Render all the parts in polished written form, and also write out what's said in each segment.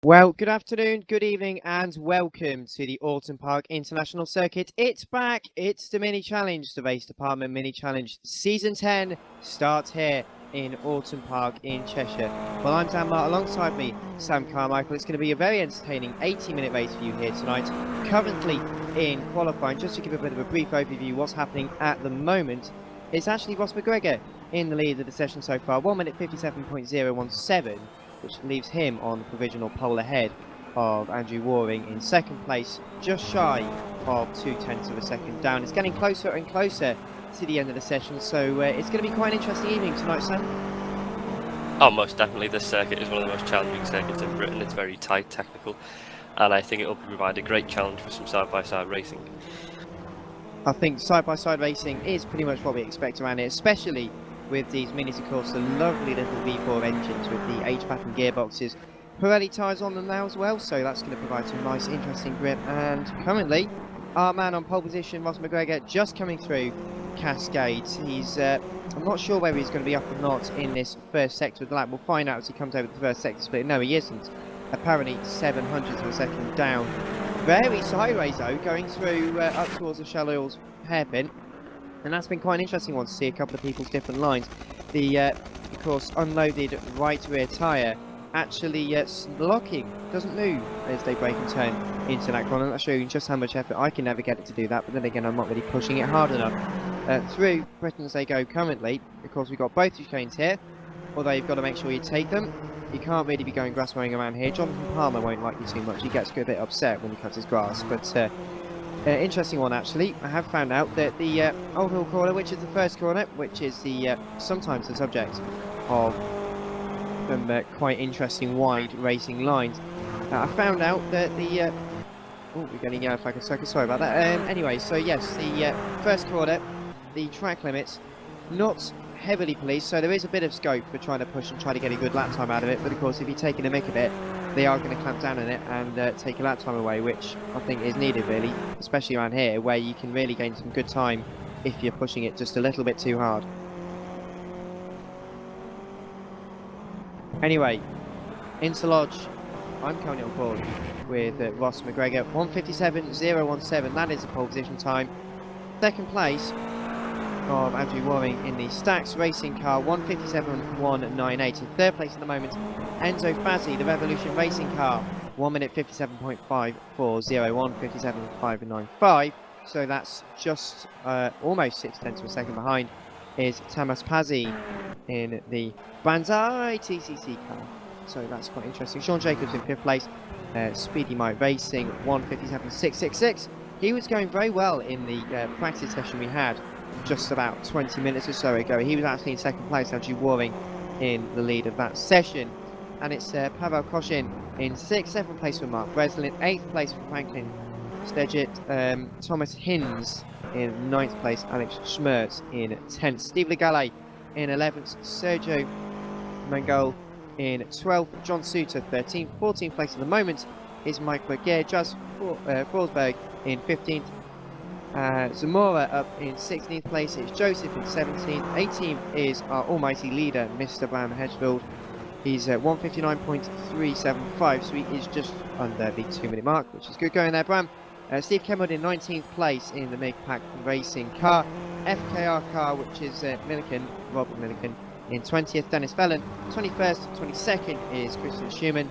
Well, good afternoon, good evening, and welcome to the Oulton Park International Circuit. It's back. It's the mini challenge, the race department mini challenge. Season 10 starts here in Oulton Park in Cheshire. Well, I'm Dan Mark, alongside me, Sam Carmichael. It's going to be a very entertaining 80-minute race for you here tonight. Currently in qualifying, just to give a bit of a brief overview, what's happening at the moment is actually Ross McGregor in the lead of the session so far, 1 minute 57.017. which leaves him on the provisional pole ahead of Andrew Waring in second place, just shy of 0.2 of a second down. It's getting closer and closer to the end of the session, so it's going to be quite an interesting evening tonight, Sam. Oh, most definitely. This circuit is one of the most challenging circuits in Britain. It's very tight, technical, and I think it will provide a great challenge for some side-by-side racing. I think side-by-side racing is pretty much what we expect around here, especially with these minis, of course, the lovely little V4 engines with the H-pattern gearboxes. Pirelli tyres on them now as well, so that's going to provide some nice, interesting grip. And currently, our man on pole position, Ross McGregor, just coming through Cascades. He's, I'm not sure whether he's going to be up or not in this first sector of the lap. We'll find out as he comes over the first sector split. No, he isn't. Apparently 700 of a second down. Very sideways though, going through up towards the Shell's hairpin. And that's been quite an interesting one to see a couple of people's different lines. The, of course, unloaded right rear tyre actually locking, doesn't move as they brake and turn into that corner. That's showing just how much effort I can never get it to do that, but then again, I'm not really pushing it hard enough. Through Britain as they go currently, of course, we've got both chicanes here, although you've got to make sure you take them. You can't really be going grass mowing around here. Jonathan Palmer won't like you too much. He gets a bit upset when he cuts his grass, but interesting one actually. I have found out that the Oulton corner, which is the first corner, which is the sometimes the subject of some quite interesting wide racing lines. I found out that the oh, we're getting yellow flag and circus. Sorry about that. Anyway, so yes, the first corner, the track limits, not heavily policed, so there is a bit of scope for trying to push and try to get a good lap time out of it. But of course, if you're taking a mick of it, they are going to clamp down on it and take a lap time away, which I think is needed really, especially around here where you can really gain some good time if you're pushing it just a little bit too hard. Anyway, into Lodge, I'm currently on board with Ross McGregor, 1:57.017, that is the pole position time. Second place of Andrew Waring in the Stax Racing car, 1:57.198. In third place at the moment, Enzo Fazzi, the Revolution Racing car, 1 minute 57.5401, 57.595. So that's just almost 0.6 of a second behind is Tamas Pazzi in the Banzai TCC car. So that's quite interesting. Sean Jacobs in fifth place, Speedy Mike Racing, 1:57.666. He was going very well in the practice session we had just about 20 minutes or so ago. He was actually in second place, Andrew Waring in the lead of that session. And it's Pavel Koshin in 6th, 7th place for Mark Breslin, 8th place for Franklin Stegit, Thomas Hinz in 9th place, Alex Schmertz in 10th, Steve Legale in 11th, Sergio Mangol in 12th, John Suter 13th, 14th place at the moment is Mike Berger, Jazz Forsberg in 15th, Zamora up in 16th place, it's Joseph in 17th, 18th is our almighty leader, Mr. Bram Hedgefield. He's at 1:59.375, so he is just under the 2-minute mark, which is good going there, Bram. Steve Kenwood in 19th place in the Make Pack Racing car. FKR car, which is Milliken, Robert Milliken in 20th, Dennis Fellon. 21st, 22nd is Christian Schumann.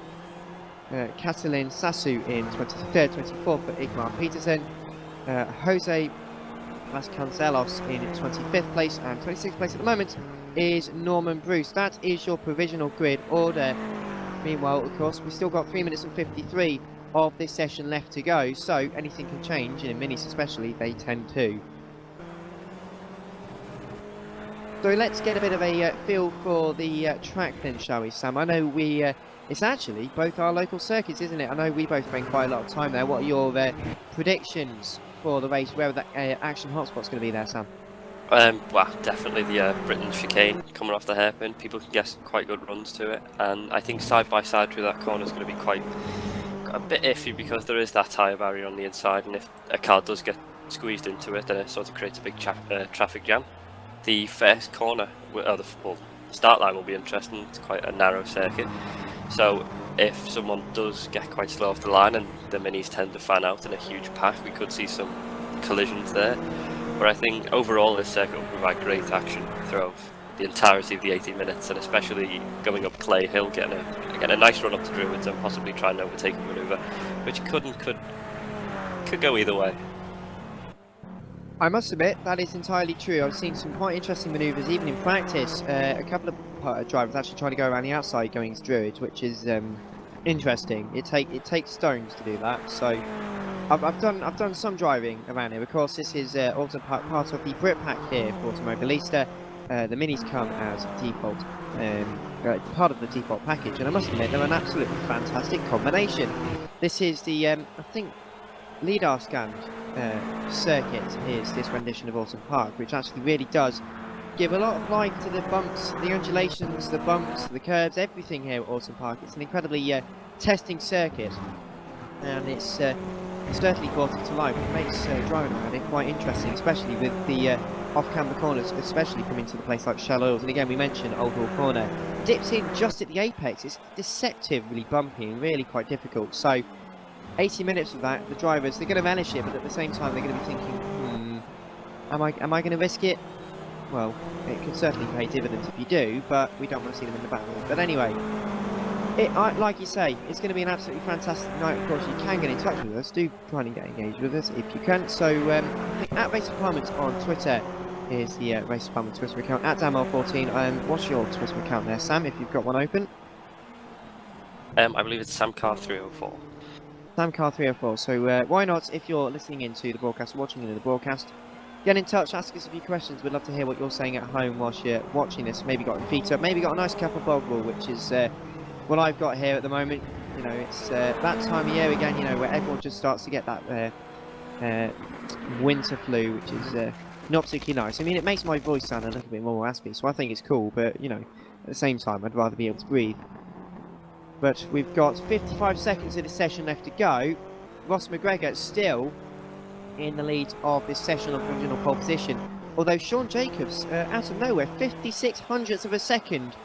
Catalin Sasu in 23rd, 24th for Igmar Peterson. Jose Vasconcelos in 25th place, and 26th place at the moment is Norman Bruce. That is your provisional grid order. Meanwhile, of course, we've still got 3 minutes and 53 of this session left to go, so anything can change, and in minis especially, they tend to. So let's get a bit of a feel for the track then, shall we, Sam? I know it's actually both our local circuits, isn't it? I know we both spend quite a lot of time there. What are your predictions for the race, where that action hotspot's going to be there, Sam? Well, definitely the Britain chicane coming off the hairpin. People can get quite good runs to it, and I think side by side through that corner is going to be quite a bit iffy because there is that tyre barrier on the inside, and if a car does get squeezed into it, then it sort of creates a big traffic jam. The first corner, the start line will be interesting. It's quite a narrow circuit, so if someone does get quite slow off the line and the minis tend to fan out in a huge pack, we could see some collisions there. But I think overall this circuit will provide great action throughout the entirety of the 80 minutes, and especially going up Clay Hill, getting a nice run up to Druids and possibly trying to overtake a manoeuvre, which could go either way. I must admit, that is entirely true. I've seen some quite interesting manoeuvres, even in practice. A couple of drivers actually trying to go around the outside going into Druids, which is interesting. It takes stones to do that. So I've done some driving around here. Of course, this is also part of the Brit Pack here for Automobilista. The minis come as default, part of the default package, and I must admit they're an absolutely fantastic combination. This is the I think LiDAR scanned circuit is this rendition of Oulton Park, which actually really does give a lot of life to the bumps, the undulations, the bumps, the curves, everything here at Oulton Park. It's an incredibly testing circuit, and it's certainly brought it to life. It makes driving around it quite interesting, especially with the off-camber corners, especially coming to the place like Shell Oils. And again, we mentioned Old Hall Corner. Dips in just at the apex. It's deceptively bumpy and really quite difficult. So 80 minutes of that, the drivers, they're going to relish it, but at the same time they're going to be thinking, am I going to risk it? Well, it could certainly pay dividends if you do, but we don't want to see them in the battle. But anyway, like you say, it's going to be an absolutely fantastic night. Of course, you can get in touch with us. Do try and get engaged with us if you can. So, I think at Race Department on Twitter is the Race Department Twitter account, at DamL14. What's your Twitter account there, Sam, if you've got one open? I believe it's SamCar304. SamCar304. So why not, if you're listening into the broadcast, watching into the broadcast, get in touch, ask us a few questions. We'd love to hear what you're saying at home whilst you're watching this. Maybe got your feet up, maybe got a nice cup of boggle, which is what I've got here at the moment. You know, it's that time of year again, you know, where everyone just starts to get that winter flu, which is not particularly nice. I mean, it makes my voice sound a little bit more raspy, so I think it's cool, but, you know, at the same time, I'd rather be able to breathe. But we've got 55 seconds of this session left to go. Ross McGregor still in the lead of this session on provisional pole position. Although Sean Jacobs, out of nowhere, 56 hundredths of a second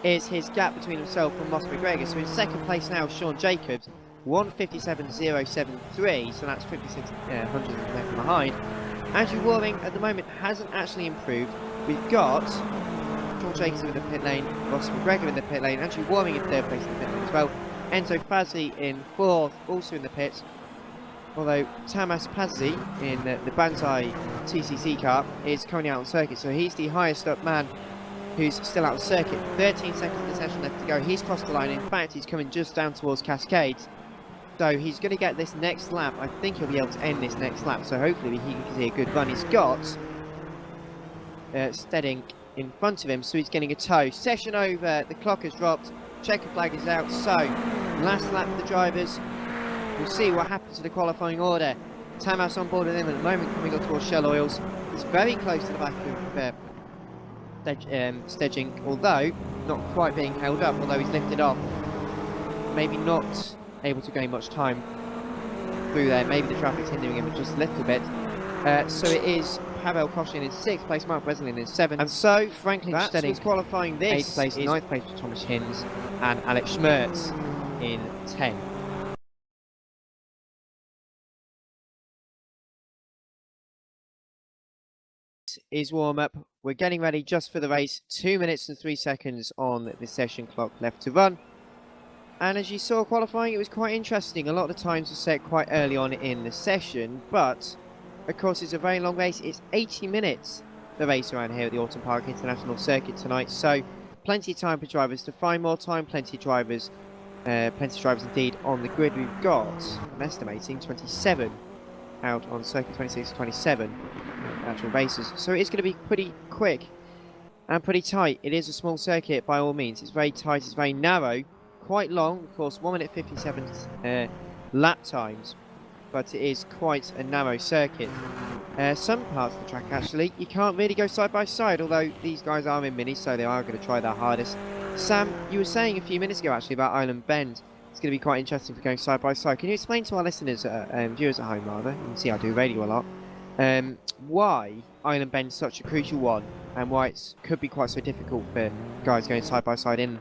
is his gap between himself and Ross McGregor. So in second place now, Sean Jacobs, 1:57.073, so that's 56 hundredths of a second behind. Andrew Waring at the moment hasn't actually improved. We've got Sean Jacobs in the pit lane, Ross McGregor in the pit lane, Andrew Waring in third place in the pit lane as well. Enzo Fazzi in fourth, also in the pit. Although Tamas Pazzi in the Banzai TCC car is currently out on circuit, so he's the highest up man who's still out on circuit. 13 seconds of the session left to go. He's crossed the line. In fact, he's coming just down towards Cascades. So he's going to get this next lap. I think he'll be able to end this next lap, so hopefully he can see a good run. He's got Stedding in front of him, so he's getting a tow. Session over, the clock has dropped, checker flag is out, so last lap for the drivers. We'll see what happens to the qualifying order. Tamas on board with him at the moment, coming up towards Shell Oils. He's very close to the back of Stedging, although not quite being held up, although he's lifted off. Maybe not able to gain much time through there. Maybe the traffic's hindering him just a little bit. So it is Pavel Koshin in 6th place, Mark Breslin in 7th. And so Franklin Stedding qualifying this 8th place, 9th place for Thomas Hinds, and Alex Schmertz in 10th. Is warm up. We're getting ready just for the race. 2 minutes and 3 seconds on the session clock left to run. And as you saw qualifying, it was quite interesting. A lot of the times were set quite early on in the session, but of course it's a very long race. It's 80 minutes, the race around here at the Oulton Park International Circuit tonight, so plenty of time for drivers to find more time, plenty of drivers indeed on the grid. We've got, I'm estimating, 27 out on circuit, 26 to 27 actual races, so it is going to be pretty quick and pretty tight. It is a small circuit by all means. It's very tight, it's very narrow, quite long, of course, 1 minute 57 lap times, but it is quite a narrow circuit. Some parts of the track actually you can't really go side by side, although these guys are in minis, so they are going to try their hardest. Sam, you were saying a few minutes ago actually about Island Bend. It's going to be quite interesting for going side by side. Can you explain to our listeners, viewers at home rather, you can see I do radio a lot, why Island Bend is such a crucial one, and why it could be quite so difficult for guys going side by side in?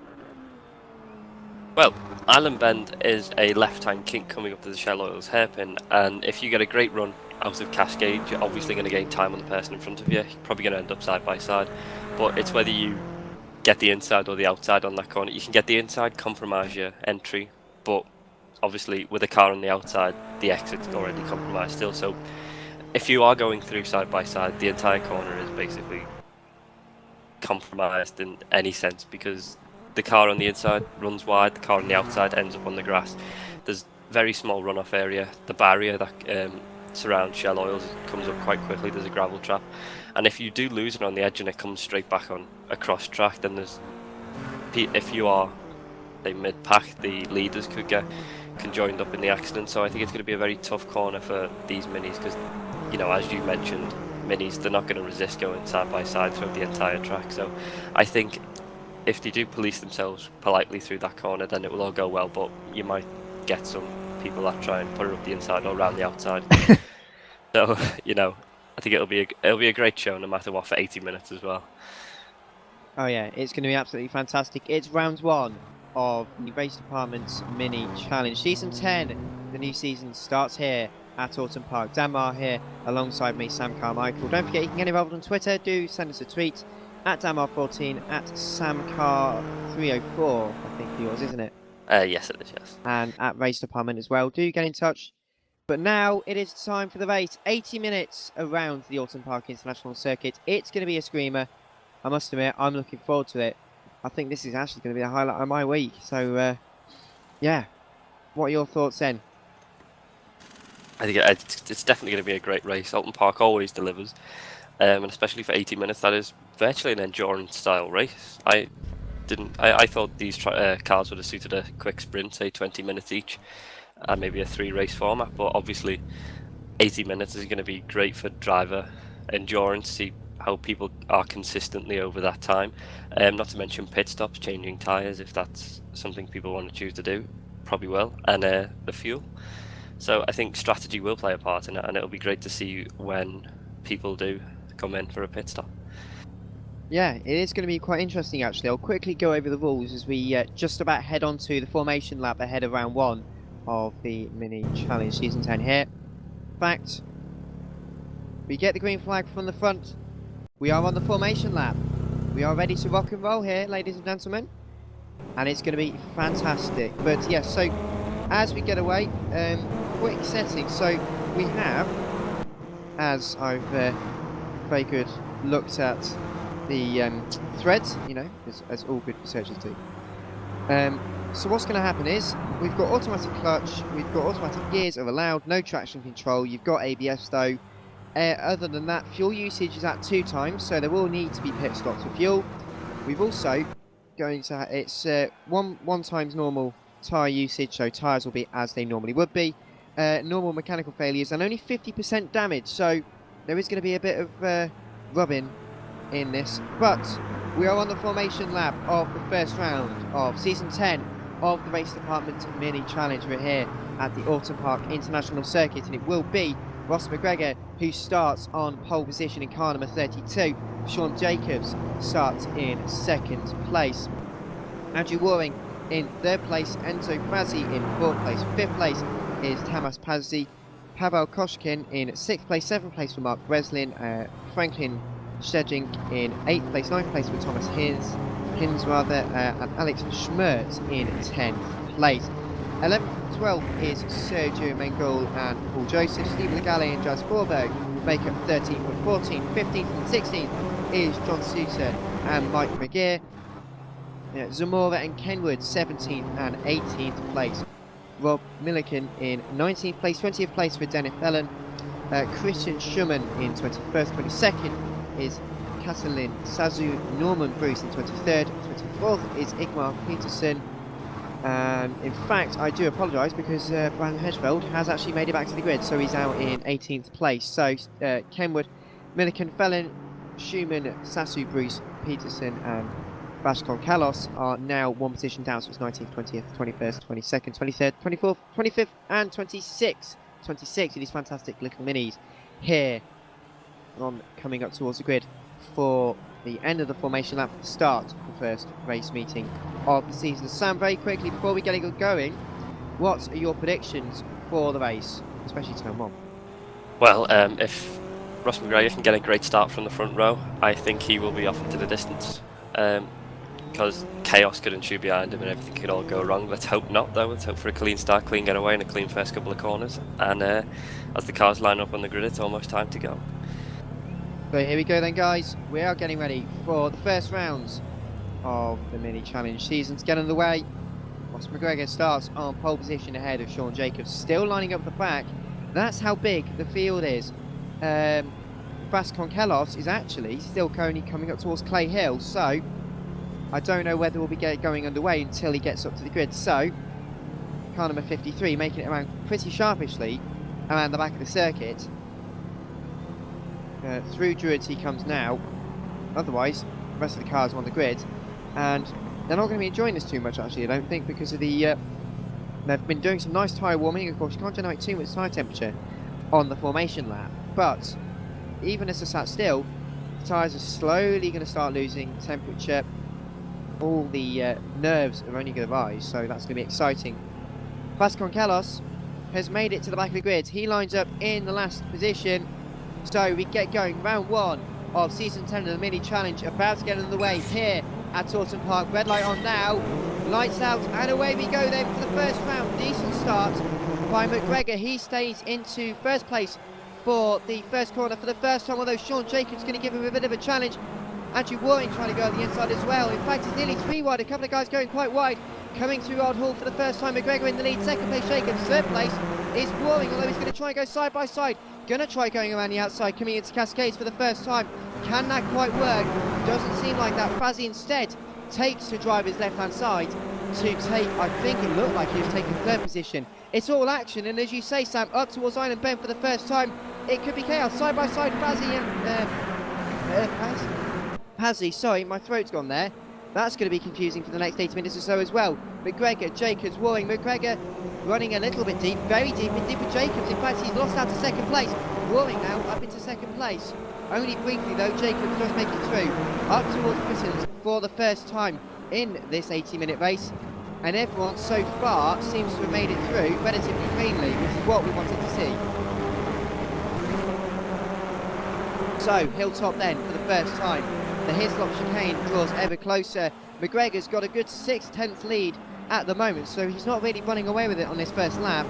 Well, Island Bend is a left-hand kink coming up to the Shell Oils hairpin, and if you get a great run out of Cascade, you're obviously going to gain time on the person in front of you. You're probably going to end up side by side, but it's whether you get the inside or the outside on that corner. You can get the inside, compromise your entry, but obviously with a car on the outside, the exit's already compromised still. So if you are going through side by side, the entire corner is basically compromised in any sense because the car on the inside runs wide, the car on the outside ends up on the grass. There's very small runoff area. The barrier that surrounds Shell Oils comes up quite quickly. There's a gravel trap, and if you do lose it on the edge and it comes straight back on across track, then there's if you are say mid pack, the leaders could get conjoined up in the accident. So I think it's going to be a very tough corner for these minis because, you know, as you mentioned, minis, they're not going to resist going side by side throughout the entire track. So I think if they do police themselves politely through that corner, then it will all go well. But you might get some people that try and put it up the inside or around the outside. So you know, I think it'll be a great show no matter what for 80 minutes as well. Oh yeah, it's going to be absolutely fantastic. It's round 1 of the Race Department's Mini Challenge. Season 10, the new season starts here at Oulton Park. Dan Marr here alongside me, Sam Carmichael. Don't forget you can get involved on Twitter. Do send us a tweet at DanMarr14, at SamCar304, I think yours, isn't it? Yes, it is, yes. And at Race Department as well. Do get in touch. But now it is time for the race. 80 minutes around the Oulton Park International Circuit. It's going to be a screamer. I must admit, I'm looking forward to it. I think this is actually going to be the highlight of my week. So, yeah. What are your thoughts then? I think it's definitely going to be a great race. Oulton Park always delivers, and especially for 80 minutes, that is virtually an endurance-style race. I thought these cars would have suited a quick sprint, say 20 minutes each, and maybe a 3-race format. But obviously, 80 minutes is going to be great for driver endurance. See how people are consistently over that time. Not to mention pit stops, changing tyres if that's something people want to choose to do, probably will, and the fuel. So I think strategy will play a part in it, and it'll be great to see when people do come in for a pit stop. Yeah, it is going to be quite interesting actually. I'll quickly go over the rules as we just about head on to the formation lap ahead of round 1 of the Mini Challenge Season 10 here. Fact, we get the green flag from the front. We are on the formation lap. We are ready to rock and roll here, ladies and gentlemen. And it's going to be fantastic. But yes, so as we get away, quick setting. So we have, as I've very good looked at the threads, you know, as all good researchers do. So what's going to happen is we've got automatic clutch, we've got automatic gears are allowed, no traction control, you've got ABS though. Other than that, fuel usage is at 2 times, so there will need to be pit stops for fuel. We've also going to it's one times normal tyre usage, so tyres will be as they normally would be. Normal mechanical failures and only 50% damage, so there is going to be a bit of rubbing in this. But we are on the formation lap of the first round of Season 10 of the Race Department Mini Challenge. We're here at the Oulton Park International Circuit, and it will be Ross McGregor who starts on pole position in car number 32. Sean Jacobs starts in 2nd place. Andrew Waring in 3rd place. Enzo Frazzi in 4th place. 5th place is Tamas Pazzi. Pavel Koshkin in 6th place. 7th place for Mark Breslin. Franklin Stedging in 8th place. 9th place for Thomas Hins, and Alex Schmertz in 10th place. 11th, 12th is Sergio Mengol and Paul Joseph. Steve Legale and Jazz Forberg make up 13th and 14th. 15th and 16th is John Sousa and Mike McGear. Zamora and Kenwood 17th and 18th place. Rob Milliken in 19th place. 20th place for Dennis Ellen. Christian Schumann in 21st. 22nd is Katalin Sazu. Norman Bruce in 23rd. 24th is Igmar Peterson. In fact, I do apologise because Brian Hedgefeld has actually made it back to the grid, so he's out in 18th place. So Kenwood, Milliken, Fellon, Schumann, Sasu, Bruce, Peterson and Vasco Kalos are now 1 position down, so it's 19th, 20th, 21st, 22nd, 23rd, 24th, 25th and 26th. 26 of these fantastic little minis here on coming up towards the grid for the end of the formation lap, the start of the first race meeting of the season. Sam, very quickly, before we get it going, what are your predictions for the race, especially turn one? Well, if Ross McGregor can get a great start from the front row, I think he will be off into the distance. Because chaos could ensue behind him and everything could all go wrong. Let's hope not, though. Let's hope for a clean start, clean getaway, and a clean first couple of corners. And as the cars line up on the grid, it's almost time to go. So here we go then, guys. We are getting ready for the first rounds of the mini challenge season. To get underway, Ross McGregor starts on pole position ahead of Sean Jacobs, still lining up the back. That's how big the field is. Vasconcelos is actually still currently coming up towards Clay Hill, so I don't know whether we'll be going underway until he gets up to the grid. So, car number 53 making it around pretty sharpishly around the back of the circuit. Through Druids he comes now. Otherwise, the rest of the cars are on the grid, and they're not going to be enjoying this too much, actually, I don't think, because of the they've been doing some nice tyre warming. Of course, you can't generate too much tyre temperature on the formation lap, but even as they're sat still, the tyres are slowly going to start losing temperature. All the nerves are only going to rise, so that's going to be exciting. Vasconcelos has made it to the back of the grid. He lines up in the last position. So we get going. Round one of season 10 of the mini challenge about to get underway here at Oulton Park. Red light on now. Lights out, and away we go then for the first round. Decent start by McGregor. He stays into first place for the first corner for the first time, although Sean Jacobs going to give him a bit of a challenge. Andrew Waring trying to go on the inside as well. In fact, it's nearly 3 wide. A couple of guys going quite wide. Coming through Old Hall for the first time. McGregor in the lead. Second place Jacobs. Third place is Waring, although he's going to try and go side by side. Going to try going around the outside, coming into Cascades for the first time. Can that quite work? Doesn't seem like that. Fazzy instead takes to drive his left-hand side to take, I think it looked like he was taking third position. It's all action, and as you say, Sam, up towards Island Bend for the first time. It could be chaos. Side by side, Fazzy and Pazzi, sorry, my throat's gone there. That's going to be confusing for the next 80 minutes or so as well. McGregor, Jacobs, Waring, McGregor running a little bit deep, very deep, in deep with Jacobs. In fact, he's lost out to second place. Waring now up into second place. Only briefly though, Jacobs does make it through. Up towards Britain for the first time in this 80-minute race. And everyone so far seems to have made it through relatively cleanly, which is what we wanted to see. So, Hilltop then for the first time. The Hislop chicane draws ever closer. McGregor's got a good 6/10 lead at the moment, so he's not really running away with it on this first lap,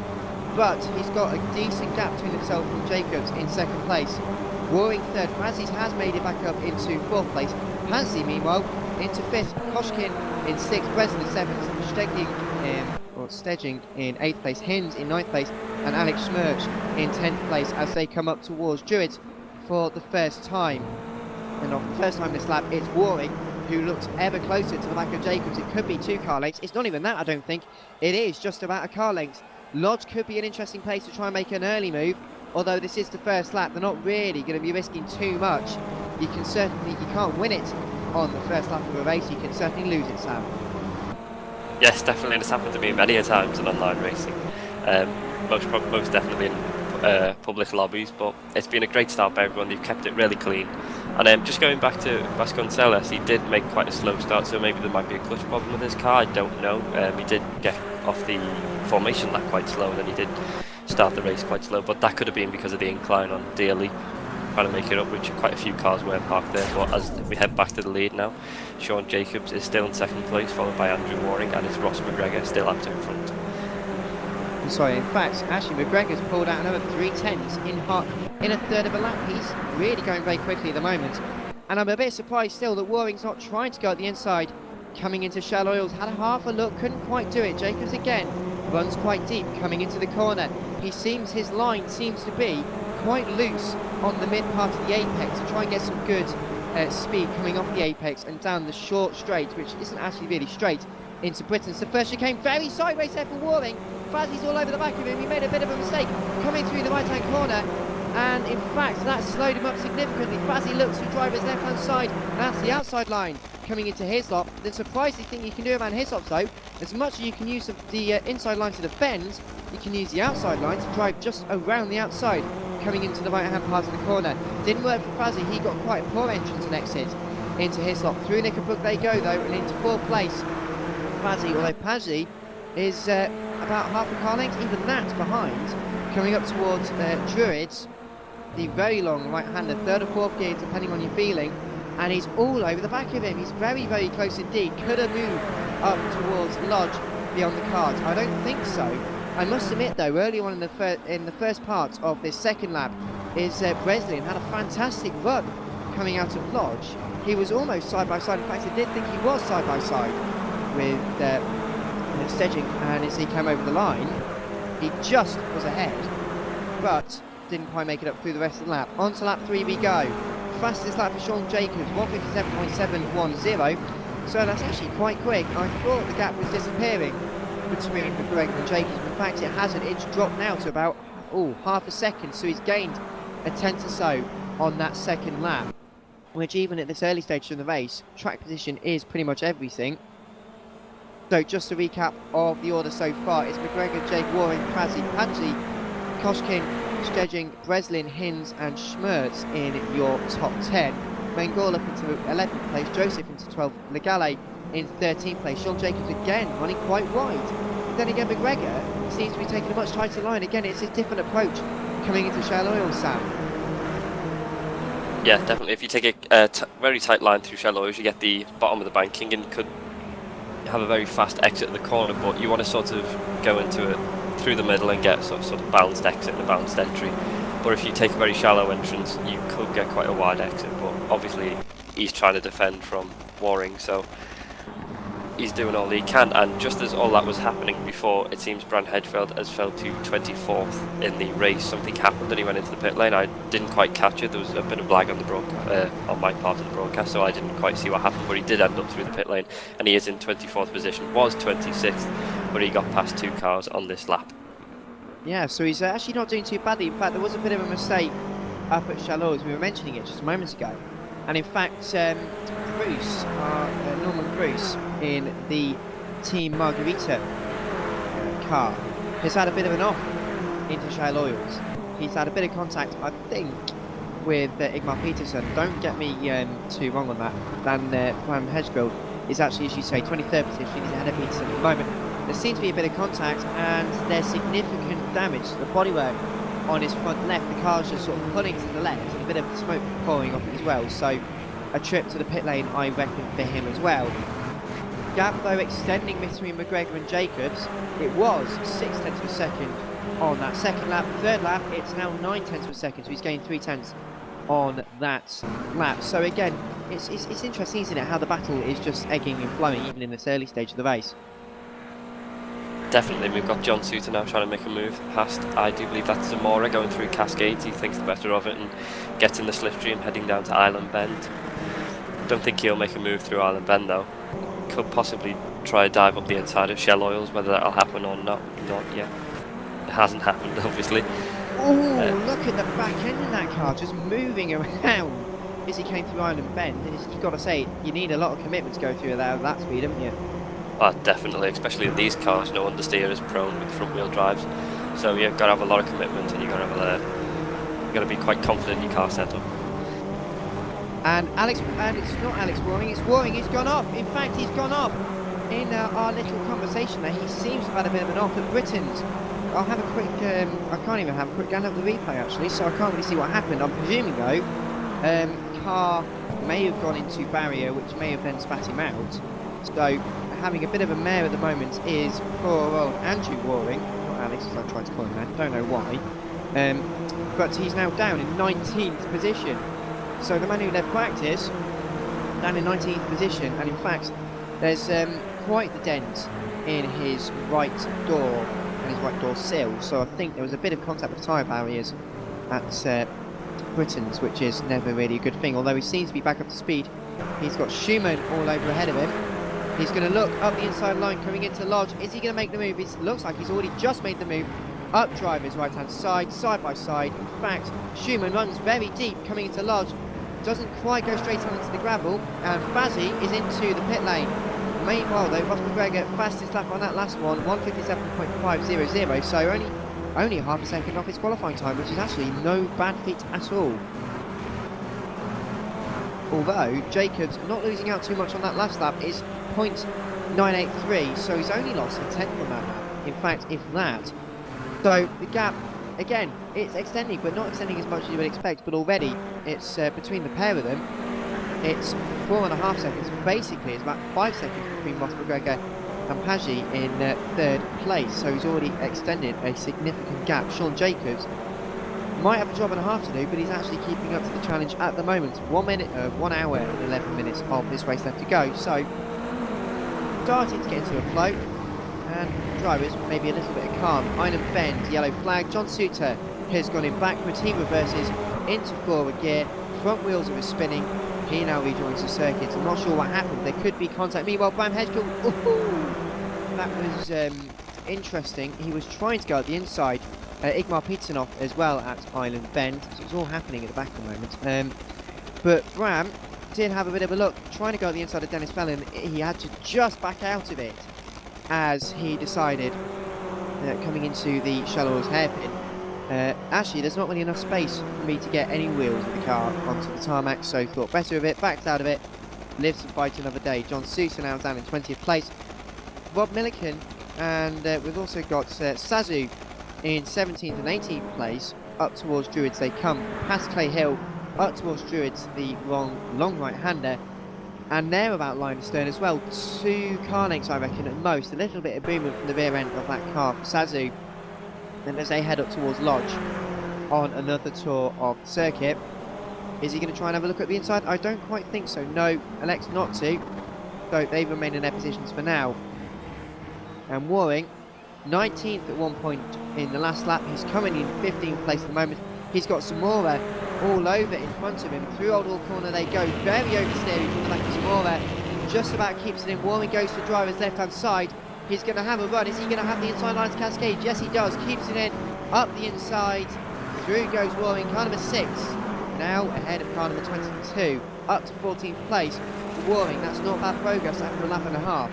but he's got a decent gap between himself and Jacobs in second place. Waring third. Fazzy has made it back up into fourth place. Pazzi, meanwhile, into fifth. Koshkin in sixth. Breslin seventh. Stedging in eighth place. Hinds in ninth place. And Alex Schmerch in 10th place as they come up towards Druids for the first time. And on the first time this lap, it's Waring who looks ever closer to the back of Jacobs. It could be 2 car lengths. It's not even that, I don't think. It is just about a car length. Lodge could be an interesting place to try and make an early move, although this is the first lap. They're not really going to be risking too much. You can't win it on the first lap of a race. You can certainly lose it, Sam. Yes, definitely. It's happened to me many a times in online racing. Most definitely in public lobbies, but it's been a great start by everyone. They've kept it really clean. And just going back to Vasconcelos, he did make quite a slow start, so maybe there might be a clutch problem with his car, I don't know. He did get off the formation lap quite slow, and then he did start the race quite slow, but that could have been because of the incline on Daly, trying to make it up, which quite a few cars were parked there. But as we head back to the lead now, Sean Jacobs is still in second place, followed by Andrew Waring, and it's Ross McGregor still up to in front. Sorry, in fact, actually McGregor's pulled out another 3/10 in a third of a lap. He's really going very quickly at the moment. And I'm a bit surprised still that Waring's not trying to go at the inside. Coming into Shell Oils, had a half a look, couldn't quite do it. Jacobs again runs quite deep, coming into the corner. His line seems to be quite loose on the mid part of the apex to try and get some good speed coming off the apex and down the short straight, which isn't actually really straight, into Britain. So first chicane, very sideways there for Waring. Fazzy's all over the back of him. He made a bit of a mistake coming through the right-hand corner, and in fact that slowed him up significantly. Fazzy looks to drive his left-hand side, and that's the outside line coming into Hislop. The surprising thing you can do around Hislop though, as much as you can use the inside line to defend, you can use the outside line to drive just around the outside, coming into the right-hand part of the corner. Didn't work for Fazzy. He got quite a poor entrance and exit into Hislop. Through Knickerbook they go though, and into 4th place Pazzi, although Pazzi is about half a car length, even that's behind, coming up towards Druids, the very long right-hander, 3rd or 4th gear depending on your feeling, and he's all over the back of him. He's very, very close indeed. Could have moved up towards Lodge beyond the cards? I don't think so. I must admit though, early on in the first part of this second lap is Breslin had a fantastic run coming out of Lodge. He was almost side by side. In fact, I did think he was side by side with Stedging, and as he came over the line, he just was ahead, but didn't quite make it up through the rest of the lap. On to lap 3 we go. Fastest lap for Sean Jacobs, 1:57.710. So that's actually quite quick. I thought the gap was disappearing between McGregor and Jacobs. In fact, it hasn't. It's dropped now to about half a second. So he's gained a tenth or so on that second lap, which even at this early stage of the race, track position is pretty much everything. So just a recap of the order so far: it's McGregor, Jake, Waring, Pazzi, Koshkin, Stedging, Breslin, Hinz and Schmerz in your top 10. Mengol up into 11th place, Joseph into 12th, Legale in 13th place. Sean Jacobs again running quite wide. But then again, McGregor seems to be taking a much tighter line. Again, it's a different approach coming into Shell Oil, Sam. Yeah, definitely. If you take a very tight line through Shell Oils, you get the bottom of the banking and could have a very fast exit at the corner, but you want to sort of go into it through the middle and get sort of balanced exit and a balanced entry. But if you take a very shallow entrance, you could get quite a wide exit. But obviously, he's trying to defend from Waring, so he's doing all he can. And just as all that was happening before, it seems Bran Hedgefeld has fell to 24th in the race. Something happened and he went into the pit lane. I didn't quite catch it. There was a bit of lag on the on my part of the broadcast, so I didn't quite see what happened. But he did end up through the pit lane, and he is in 24th position. Was 26th, but he got past 2 cars on this lap. Yeah, so he's actually not doing too badly. In fact, there was a bit of a mistake up at Chalot, as we were mentioning it just moments ago. And in fact, Norman Bruce in the Team Margarita car has had a bit of an off into Shell Oils. He's had a bit of contact, I think, with Igmar Peterson. Don't get me too wrong on that. Then Bram Hedgefield is actually, as you say, 23rd position. He's ahead of Peterson at the moment. There seems to be a bit of contact, and there's significant damage to the bodywork on his front left. The car's just sort of pulling to the left, and a bit of smoke pouring off it as well. So a trip to the pit lane, I reckon, for him as well. Gap though extending between McGregor and Jacobs. It was 6 tenths of a second on that second lap. Third lap, it's now 9 tenths of a second, so he's gained 3 tenths on that lap. So again, it's interesting, isn't it, how the battle is just egging and flowing even in this early stage of the race. Definitely, we've got John Suter now trying to make a move past, I do believe that's Zamora going through Cascades. He thinks the better of it and gets in the slipstream heading down to Island Bend. Don't think he'll make a move through Island Bend though. Could possibly try a dive up the inside of Shell Oils, whether that'll happen or not yet. It hasn't happened, obviously. Oh, look at the back end of that car, just moving around as he came through Island Bend. You've got to say, you need a lot of commitment to go through there at that speed, haven't you? Oh, definitely, especially in these cars, understeer is prone with front wheel drives. So you've got to have a lot of commitment, and you've got to be quite confident in your car setup. And it's not Alex Waring, it's Waring. He's gone off. In fact, he's gone off in our little conversation there. He seems to have had a bit of an off. The Britons, I'll have a quick, I can't even have a quick scan of the replay actually, so I can't really see what happened. I'm presuming though, car may have gone into barrier, which may have then spat him out. So having a bit of a mare at the moment is poor old Andrew Waring, not Alex as I tried to call him that, don't know why. But he's now down in 19th position. So the man who led practice, down in 19th position, and in fact there's quite the dent in his right door and his right door sill, so I think there was a bit of contact with tyre barriers at Britain's, which is never really a good thing, although he seems to be back up to speed. He's got Schumann all over ahead of him. He's going to look up the inside line coming into Lodge. Is he going to make the move? It looks like he's already just made the move. Up driver's right hand side, side by side. In fact, Schumann runs very deep coming into Lodge. Doesn't quite go straight on into the gravel. And Bazzi is into the pit lane. Meanwhile though, Ross McGregor, fastest lap on that last one, 1:57.500. So only half a second off his qualifying time, which is actually no bad feat at all. Although Jacobs not losing out too much on that last lap is 0.983, so he's only lost a tenth on that lap. In fact, if that. So the gap, again, it's extending, but not extending as much as you would expect. But already, it's between the pair of them, it's 4.5 seconds. Basically, it's about 5 seconds between Ross McGregor and Paggi in third place. So he's already extended a significant gap. Sean Jacobs might have a job and a half to do, but he's actually keeping up to the challenge at the moment. 1 hour and 11 minutes of this race left to go. So starting to get into a flow, and drivers maybe a little bit of calm. Island Bend, yellow flag. John Suter has gone in backwards. He reverses into forward gear. Front wheels are spinning. He now rejoins the circuit. I'm not sure what happened. There could be contact. Meanwhile, Bram Hedgel, that was interesting. He was trying to go at the inside. Igmar Petersonoff as well at Island Bend. So it's all happening at the back at the moment. But Bram did have a bit of a look, trying to go at the inside of Dennis Fellon. He had to just back out of it as he decided, coming into the Shallows hairpin, actually there's not really enough space for me to get any wheels of the car onto the tarmac, so thought better of it, backed out of it, lives to fight another day. John Suter now down in 20th place. Rob Milliken, and we've also got Sazu in 17th and 18th place, up towards Druids they come, past Clay Hill, up towards Druids, the long right-hander, and they're about line astern as well. 2 car lengths, I reckon, at most. A little bit of movement from the rear end of that car for Sazu. And as they head up towards Lodge on another tour of the circuit, is he going to try and have a look at the inside? I don't quite think so. No, elects not to. So they remain in their positions for now. And Waring, 19th at one point in the last lap. He's coming in 15th place at the moment. He's got Zamora all over in front of him. Through Old Hall Corner they go. Very oversteering from the back of Zamora. Just about keeps it in. Waring goes for driver's left-hand side. He's going to have a run. Is he going to have the inside lines cascade? Yes, he does. Keeps it in. Up the inside. Through goes Waring. Car number 6. Now ahead of car number 22. Up to 14th place. Waring, that's not bad progress after a lap and a half.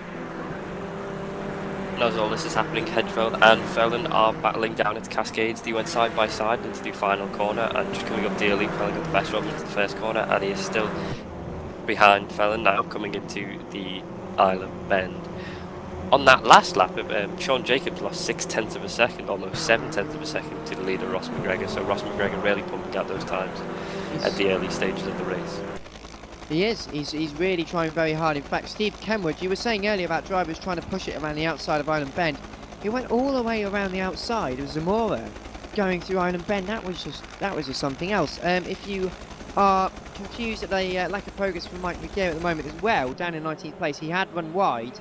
And as all this is happening, Hedgefeld and Fellon are battling down into Cascades. They went side by side into the final corner, and just coming up dearly, Fellon got the best run into the first corner, and he is still behind Fellon now, coming into the Island Bend. On that last lap, Sean Jacobs lost 6/10 of a second, almost 7/10 of a second to the leader Ross McGregor, so Ross McGregor really pumping out those times at the early stages of the race. He is. He's really trying very hard. In fact, Steve Kenwood, you were saying earlier about drivers trying to push it around the outside of Island Bend. He went all the way around the outside of Zamora going through Island Bend. That was just something else. If you are confused at the lack of progress from Mike McGear at the moment as well, down in 19th place, he had run wide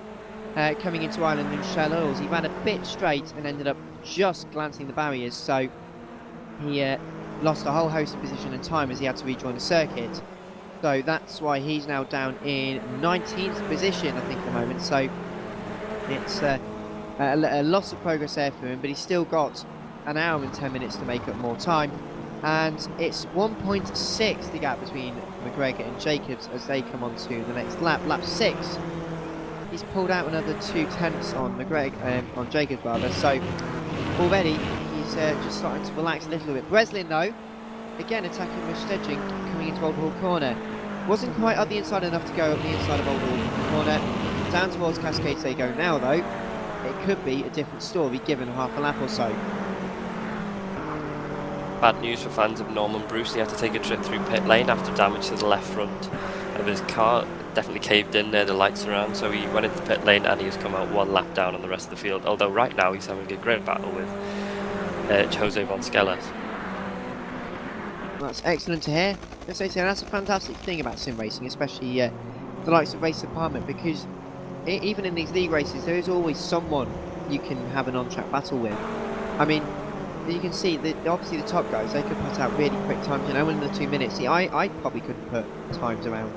coming into Island and Shallows. He ran a bit straight and ended up just glancing the barriers, so he lost a whole host of position and time as he had to rejoin the circuit. So that's why he's now down in 19th position, I think, at the moment. So it's a loss of progress there for him, but he's still got an hour and 10 minutes to make up more time. And it's 1.6 the gap between McGregor and Jacobs as they come on to the next lap. Lap 6, he's pulled out another 2/10 on on Jacobs rather. So already he's just starting to relax a little bit. Breslin, though, again attacking with Stedging coming into Old Hall Corner. Wasn't quite up the inside enough to go up the inside of Old Hall Corner. Down towards Cascades they go now, though. It could be a different story given half a lap or so. Bad news for fans of Norman Bruce. He had to take a trip through pit lane after damage to the left front of his car. Definitely caved in near the lights around, so he went into pit lane and he has come out 1 lap down on the rest of the field. Although right now he's having a great battle with Jose von Skelas. That's excellent to hear. That's a fantastic thing about sim racing, especially the likes of Race Department, because even in these league races, there is always someone you can have an on-track battle with. I mean, you can see that obviously the top guys, they could put out really quick times, in under 2 minutes. See, I probably couldn't put times around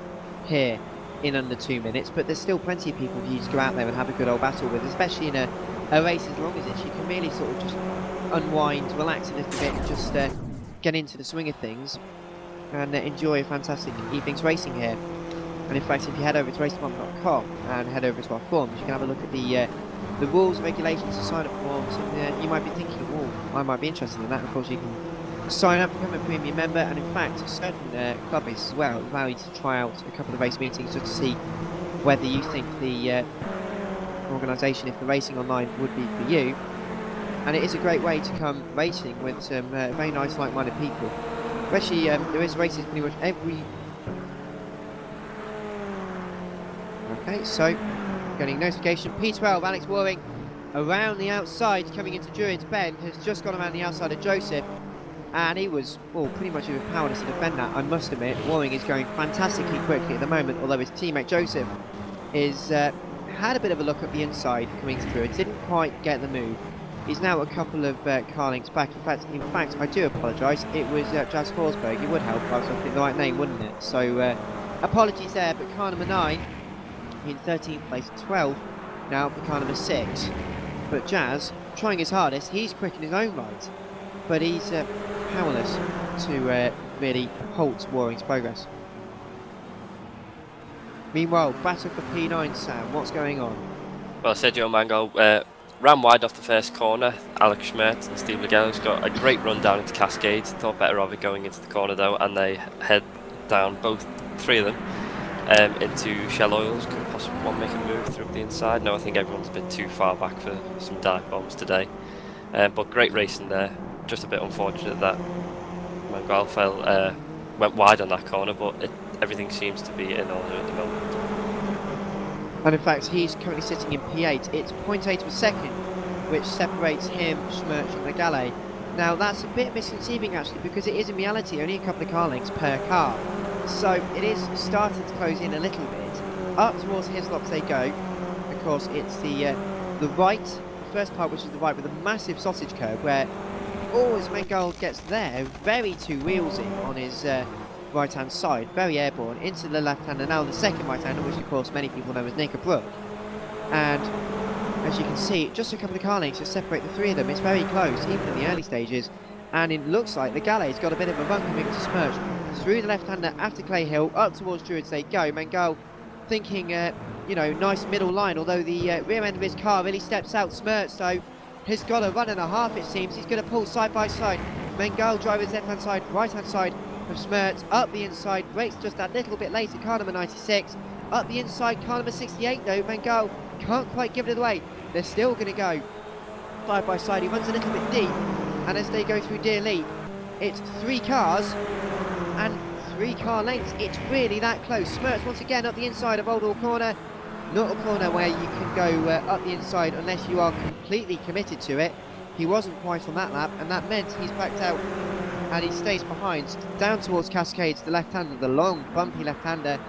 here in under 2 minutes, but there's still plenty of people for you to go out there and have a good old battle with, especially in a race as long as this. You can really sort of just unwind, relax a little bit, and just get into the swing of things and enjoy a fantastic evening's racing here. And in fact, if you head over to racedepartment.com and head over to our forums, you can have a look at the rules, regulations, and sign-up forms, and you might be thinking, oh, I might be interested in that. Of course, you can sign up, become a premium member, and in fact, certain club bases as well allow you to try out a couple of race meetings just to see whether you think the organisation, if the racing online would be for you. And it is a great way to come racing with some very nice, like-minded people. Especially, there is races pretty much every. Okay, so getting notification. P12, Alex Waring around the outside, coming into Druids Bend, has just gone around the outside of Joseph. And he was, well, pretty much overpowered to defend that, I must admit. Waring is going fantastically quickly at the moment, although his teammate Joseph is had a bit of a look at the inside coming through. Didn't quite get the move. He's now a couple of car lengths back. In fact, I do apologise. It was Jazz Forsberg. It would help if I was looking at the right name, wouldn't it? So apologies there. But car number 9 in 13th place, 12 now for car number 6. But Jazz trying his hardest. He's quick in his own right, but he's powerless to really halt Waring's progress. Meanwhile, battle for P9, Sam. What's going on? Well, Sergio Mango ran wide off the first corner. Alex Schmertz and Steve Legello's got a great run down into Cascades. Thought better of it going into the corner though, and they head down, both three of them, into Shell Oils. Could possibly one make a move through the inside. No, I think everyone's a bit too far back for some dive bombs today. But great racing there. Just a bit unfortunate that Mangual went wide on that corner, but everything seems to be in order at the moment. And in fact, he's currently sitting in P8. It's 0.8 of a second, which separates him, Schmerch and Legale. Now, that's a bit misconceiving, actually, because it is in reality only a couple of car lengths per car. So it is starting to close in a little bit. Up towards Hislops they go. Of course, it's the right, first part, which is the right with a massive sausage curve, where as Mangual gets there, very two wheelsy on his right-hand side, very airborne, into the left-hander, now the second right-hander, which of course many people know as Nick Brook. And as you can see, just a couple of car lengths to separate the three of them. It's very close, even in the early stages. And it looks like the Galet's got a bit of a run coming to Smirch. Through the left-hander after Clay Hill, up towards Druids they go. Mangual thinking, nice middle line, although the rear end of his car really steps out. Smirch, though, has got a run and a half, it seems. He's going to pull side by side. Mangual driver's left-hand side, right-hand side of Smirch, up the inside, brakes just that little bit later, car number 96. Up the inside, car number 68 though, Mangual can't quite give it away. They're still going to go side by side. He runs a little bit deep, and as they go through Deer Leap, it's 3 cars and 3 car lengths. It's really that close. Smirch once again up the inside of Old Corner. Not a corner where you can go up the inside unless you are completely committed to it. He wasn't quite on that lap, and that meant he's backed out and he stays behind, down towards Cascades, the left-hander, the long, bumpy left-hander.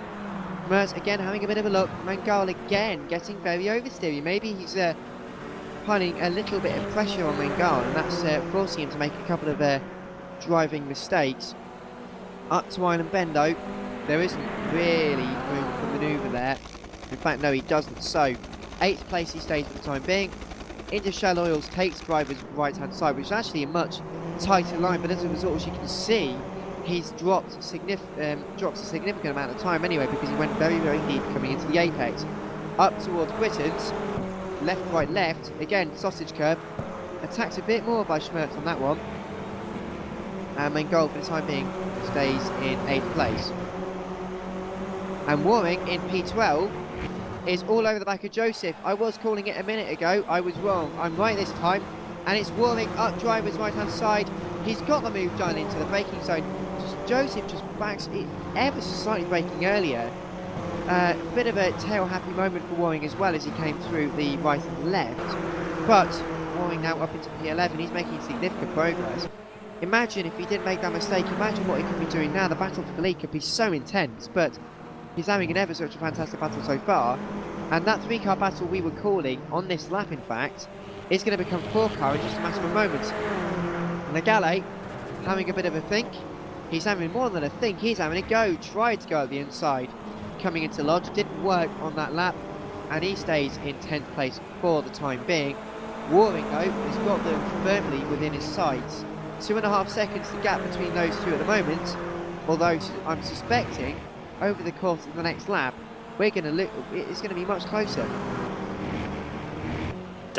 Merz again having a bit of a look. Mangual again getting very oversteery. Maybe he's piling a little bit of pressure on Mangual, and that's forcing him to make a couple of driving mistakes. Up to Island Bend though, there isn't really room for manoeuvre there. In fact, no, he doesn't. So, 8th place he stays for the time being. Into Shell Oils, takes driver's right-hand side, which is actually a much tighter line, but as a result, as you can see, he's dropped a significant amount of time anyway, because he went very, very deep coming into the apex. Up towards Britain's, left, right, left, again, sausage curve, attacked a bit more by Schmertz on that one, and Mangual for the time being stays in 8th place. And Waring in P12 is all over the back of Joseph. I was calling it a minute ago, I was wrong, I'm right this time, and it's Waring up driver's right hand side. He's got the move done into the braking zone. Joseph just backs it ever so slightly braking earlier. A bit of a tail happy moment for Waring as well as he came through the right and left. But Waring now up into P11, he's making significant progress. Imagine if he didn't make that mistake, imagine what he could be doing now. The battle for the lead could be so intense, but he's having an ever such a fantastic battle so far. And that 3-car battle we were calling on this lap, in fact, is going to become 4-car in just a matter of moments. And the Galet having a bit of a think. He's having more than a think, he's having a go. Tried to go at the inside, coming into Lodge, didn't work on that lap, and he stays in 10th place for the time being. Waring, though, has got them firmly within his sights. 2.5 seconds the gap between those two at the moment, although I'm suspecting over the course of the next lap, it's going to be much closer.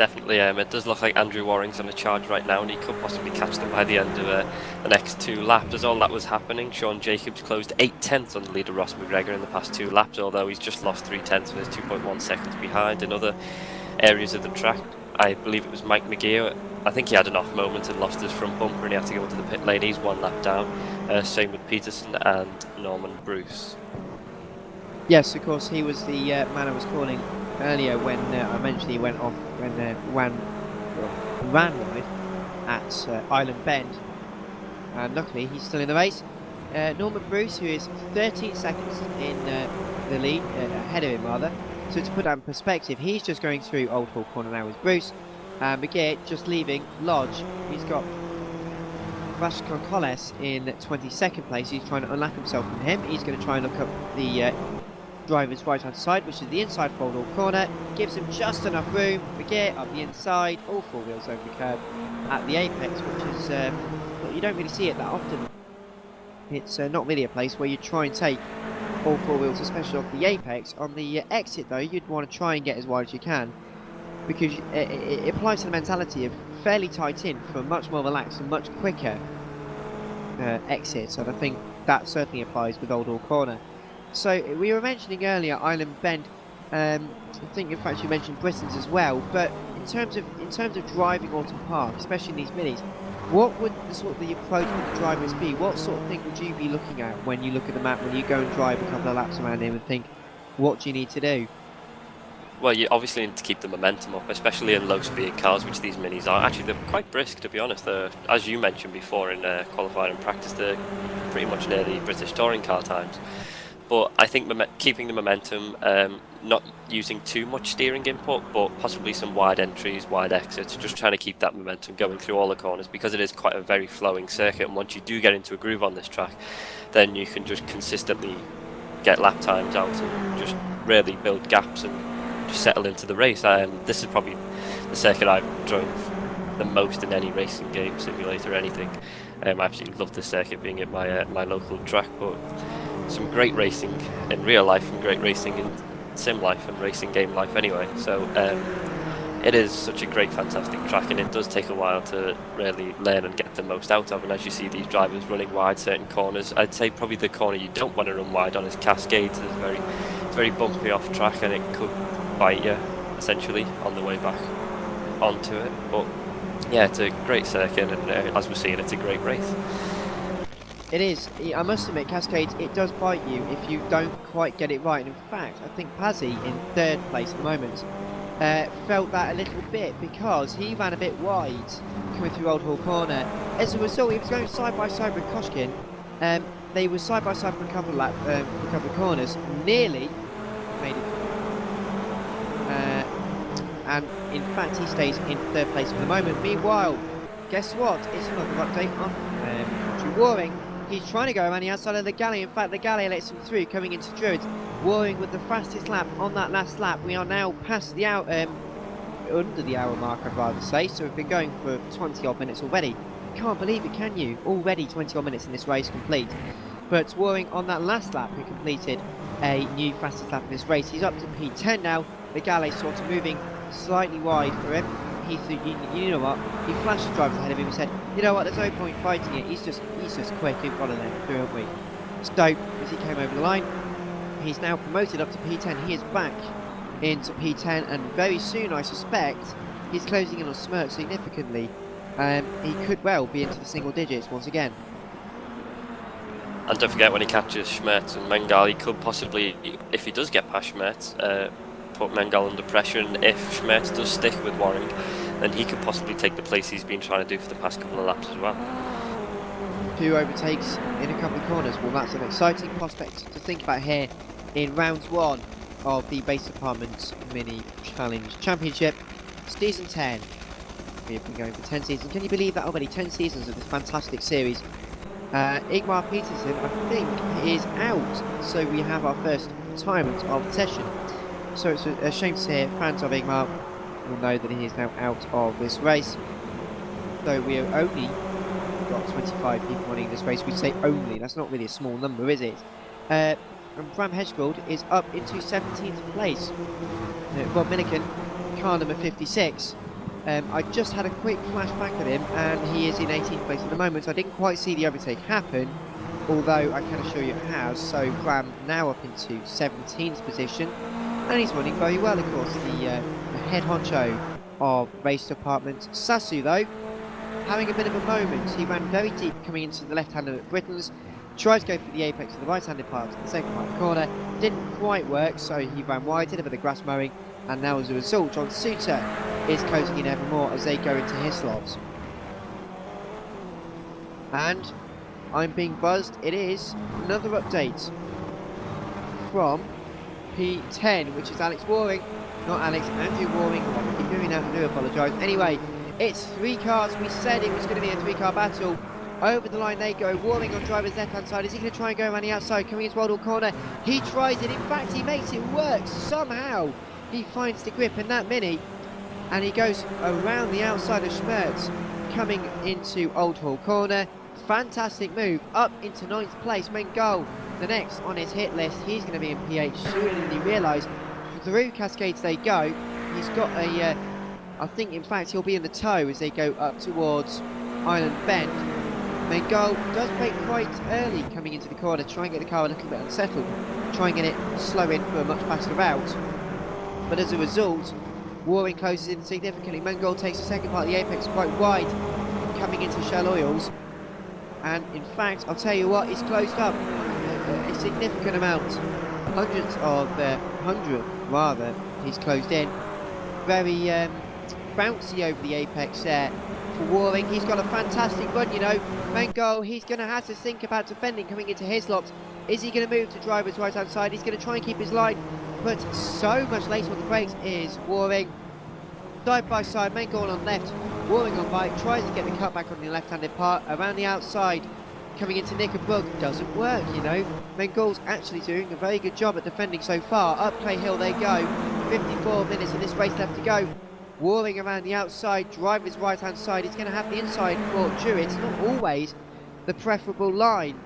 definitely. It does look like Andrew Waring's on a charge right now, and he could possibly catch them by the end of the next 2 laps. As all that was happening, Sean Jacobs closed 8 tenths on the leader Ross McGregor in the past 2 laps, although he's just lost 3 tenths and is 2.1 seconds behind. In other areas of the track, I believe it was Mike McGee. I think he had an off moment and lost his front bumper, and he had to go into the pit lane. He's 1 lap down. Same with Peterson and Norman Bruce. Yes, of course, he was the man I was calling earlier when I mentioned he went off when ran wide at Island Bend. And luckily, he's still in the race. Norman Bruce, who is 13 seconds in the lead, ahead of him rather. So to put that in perspective, he's just going through Old Hall Corner now with Bruce. McGee just leaving Lodge. He's got Vasco Colles in 22nd place. He's trying to unlock himself from him. He's going to try and look up the driver's right hand side, which is the inside for Old Hall Corner. Gives him just enough room. McGee up the inside, all 4 wheels over the curb at the apex, which is well, you don't really see it that often. It's not really a place where you try and take all 4 wheels, especially off the apex. On the exit though, you'd want to try and get as wide as you can, because it applies to the mentality of fairly tight in for a much more relaxed and much quicker exit, and I think that certainly applies with Old Hall Corner. So we were mentioning earlier Island Bend. I think in fact you mentioned Britain's as well, but in terms of driving Oulton Park, especially in these minis, what would the approach with the drivers be? What sort of thing would you be looking at when you look at the map, when you go and drive a couple of laps around here and think, what do you need to do? Well, you obviously need to keep the momentum up, especially in low-speed cars, which these minis are. Actually, they're quite brisk, to be honest. As you mentioned before in qualifying and practice, they're pretty much near the British touring car times. But I think keeping the momentum, not using too much steering input, but possibly some wide entries, wide exits, just trying to keep that momentum going through all the corners, because it is quite a very flowing circuit, and once you do get into a groove on this track, then you can just consistently get lap times out and just really build gaps and just settle into the race. This is probably the circuit I've drove the most in any racing game, simulator, or anything. I absolutely love this circuit, being at my local track, but some great racing in real life and great racing in sim life and racing game life anyway. So it is such a great, fantastic track, and it does take a while to really learn and get the most out of. And as you see these drivers running wide certain corners, I'd say probably the corner you don't want to run wide on is Cascades. It's very bumpy off track, and it could bite you essentially on the way back onto it. But yeah, it's a great circuit, and as we're seeing, it's a great race. It is. I must admit, Cascades, it does bite you if you don't quite get it right. And in fact, I think Pazzi, in 3rd place at the moment, felt that a little bit, because he ran a bit wide coming through Old Hall Corner. As a result, he was going side by side with Koshkin. They were side by side for a couple of corners, nearly made it. And in fact, he stays in 3rd place for the moment. Meanwhile, guess what? It's another update on Andrew Waring. He's trying to go around the outside of the galley. In fact, the galley lets him through, coming into Druids. Waring with the fastest lap on that last lap. We are now past the hour, under the hour mark, I'd rather say. So we've been going for 20 odd minutes already. You can't believe it, can you? Already 20 odd minutes in this race complete. But Waring on that last lap, who completed a new fastest lap in this race. He's up to P10 now. The galley sort of moving slightly wide for him. He thought, you know what? He flashed the drivers ahead of him and said, you know what? There's no point fighting it. He's just quick. We've got to let him through, haven't we? Stoke, as he came over the line, he's now promoted up to P10. He is back into P10, and very soon, I suspect, he's closing in on Smirk significantly. He could well be into the single digits once again. And don't forget, when he catches Schmertz and Mengal, he could possibly, if he does get past Schmertz, put Mengal under pressure, and if Schmertz does stick with Waring, then he could possibly take the place he's been trying to do for the past couple of laps as well. 2 overtakes in a couple of corners. Well, that's an exciting prospect to think about here in round 1 of the Base Department Mini Challenge Championship, Season 10. We have been going for 10 seasons. Can you believe that already? 10 seasons of this fantastic series. Ingmar Peterson, I think, is out, so we have our first retirement of the session. So it's a shame to hear. Fans of Ingmar will know that he is now out of this race. So we have only got 25 people running this race. We say only, that's not really a small number, is it? And Bram Hedgegold is up into 17th place. Bob Milliken, car number 56, I just had a quick flashback of him, and he is in 18th place at the moment. So I didn't quite see the overtake happen, although I can assure you it has. So Bram now up into 17th position, and he's running very well, of course. The head honcho of race department. Sasu, though, having a bit of a moment. He ran very deep coming into the left-hander at Britain's. Tried to go for the apex of the right-handed part of the second part of the corner. Didn't quite work, so he ran wide, did a bit of grass mowing, and now as a result, John Suter is closing in ever more as they go into his slots. And I'm being buzzed. It is another update from P10, which is Alex Waring. Not Alex, Andrew Waring. I keep doing that, I do apologise. Anyway, it's 3 cars. We said it was going to be a 3-car battle. Over the line they go. Waring on driver's left-hand side. Is he going to try and go around the outside? Coming into Oulton corner. He tries it. In fact, he makes it work. Somehow, he finds the grip in that Mini. And he goes around the outside of Schmerz, coming into Oulton corner. Fantastic move. Up into 9th place. Mengol, the next on his hit list. He's going to be in P8 sooner than he realised. Through Cascades they go. He's got a... I think, in fact, he'll be in the tow as they go up towards Island Bend. Mengol does brake quite early coming into the corner, try and get the car a little bit unsettled, try and get it slow in for a much faster route. But as a result, Waring closes in significantly. Mengol takes the second part of the apex quite wide, coming into Shell Oils. And in fact, I'll tell you what, he's closed up a significant amount. Hundredth rather, he's closed in. Very bouncy over the apex there. For Waring, he's got a fantastic run, you know. Mengol, he's going to have to think about defending coming into his lots. Is he going to move to driver's right hand side? He's going to try and keep his line, but so much later on the brakes is Waring. Side by side, Mengol on left, Waring on right, tries to get the cut back on the left-handed part, around the outside, coming into Nick and Brook, doesn't work, you know. Mengol's actually doing a very good job at defending so far. Up Clay Hill they go, 54 minutes of this race left to go. Waring around the outside, driver's right-hand side. He's going to have the inside for Druid. It's not always the preferable line.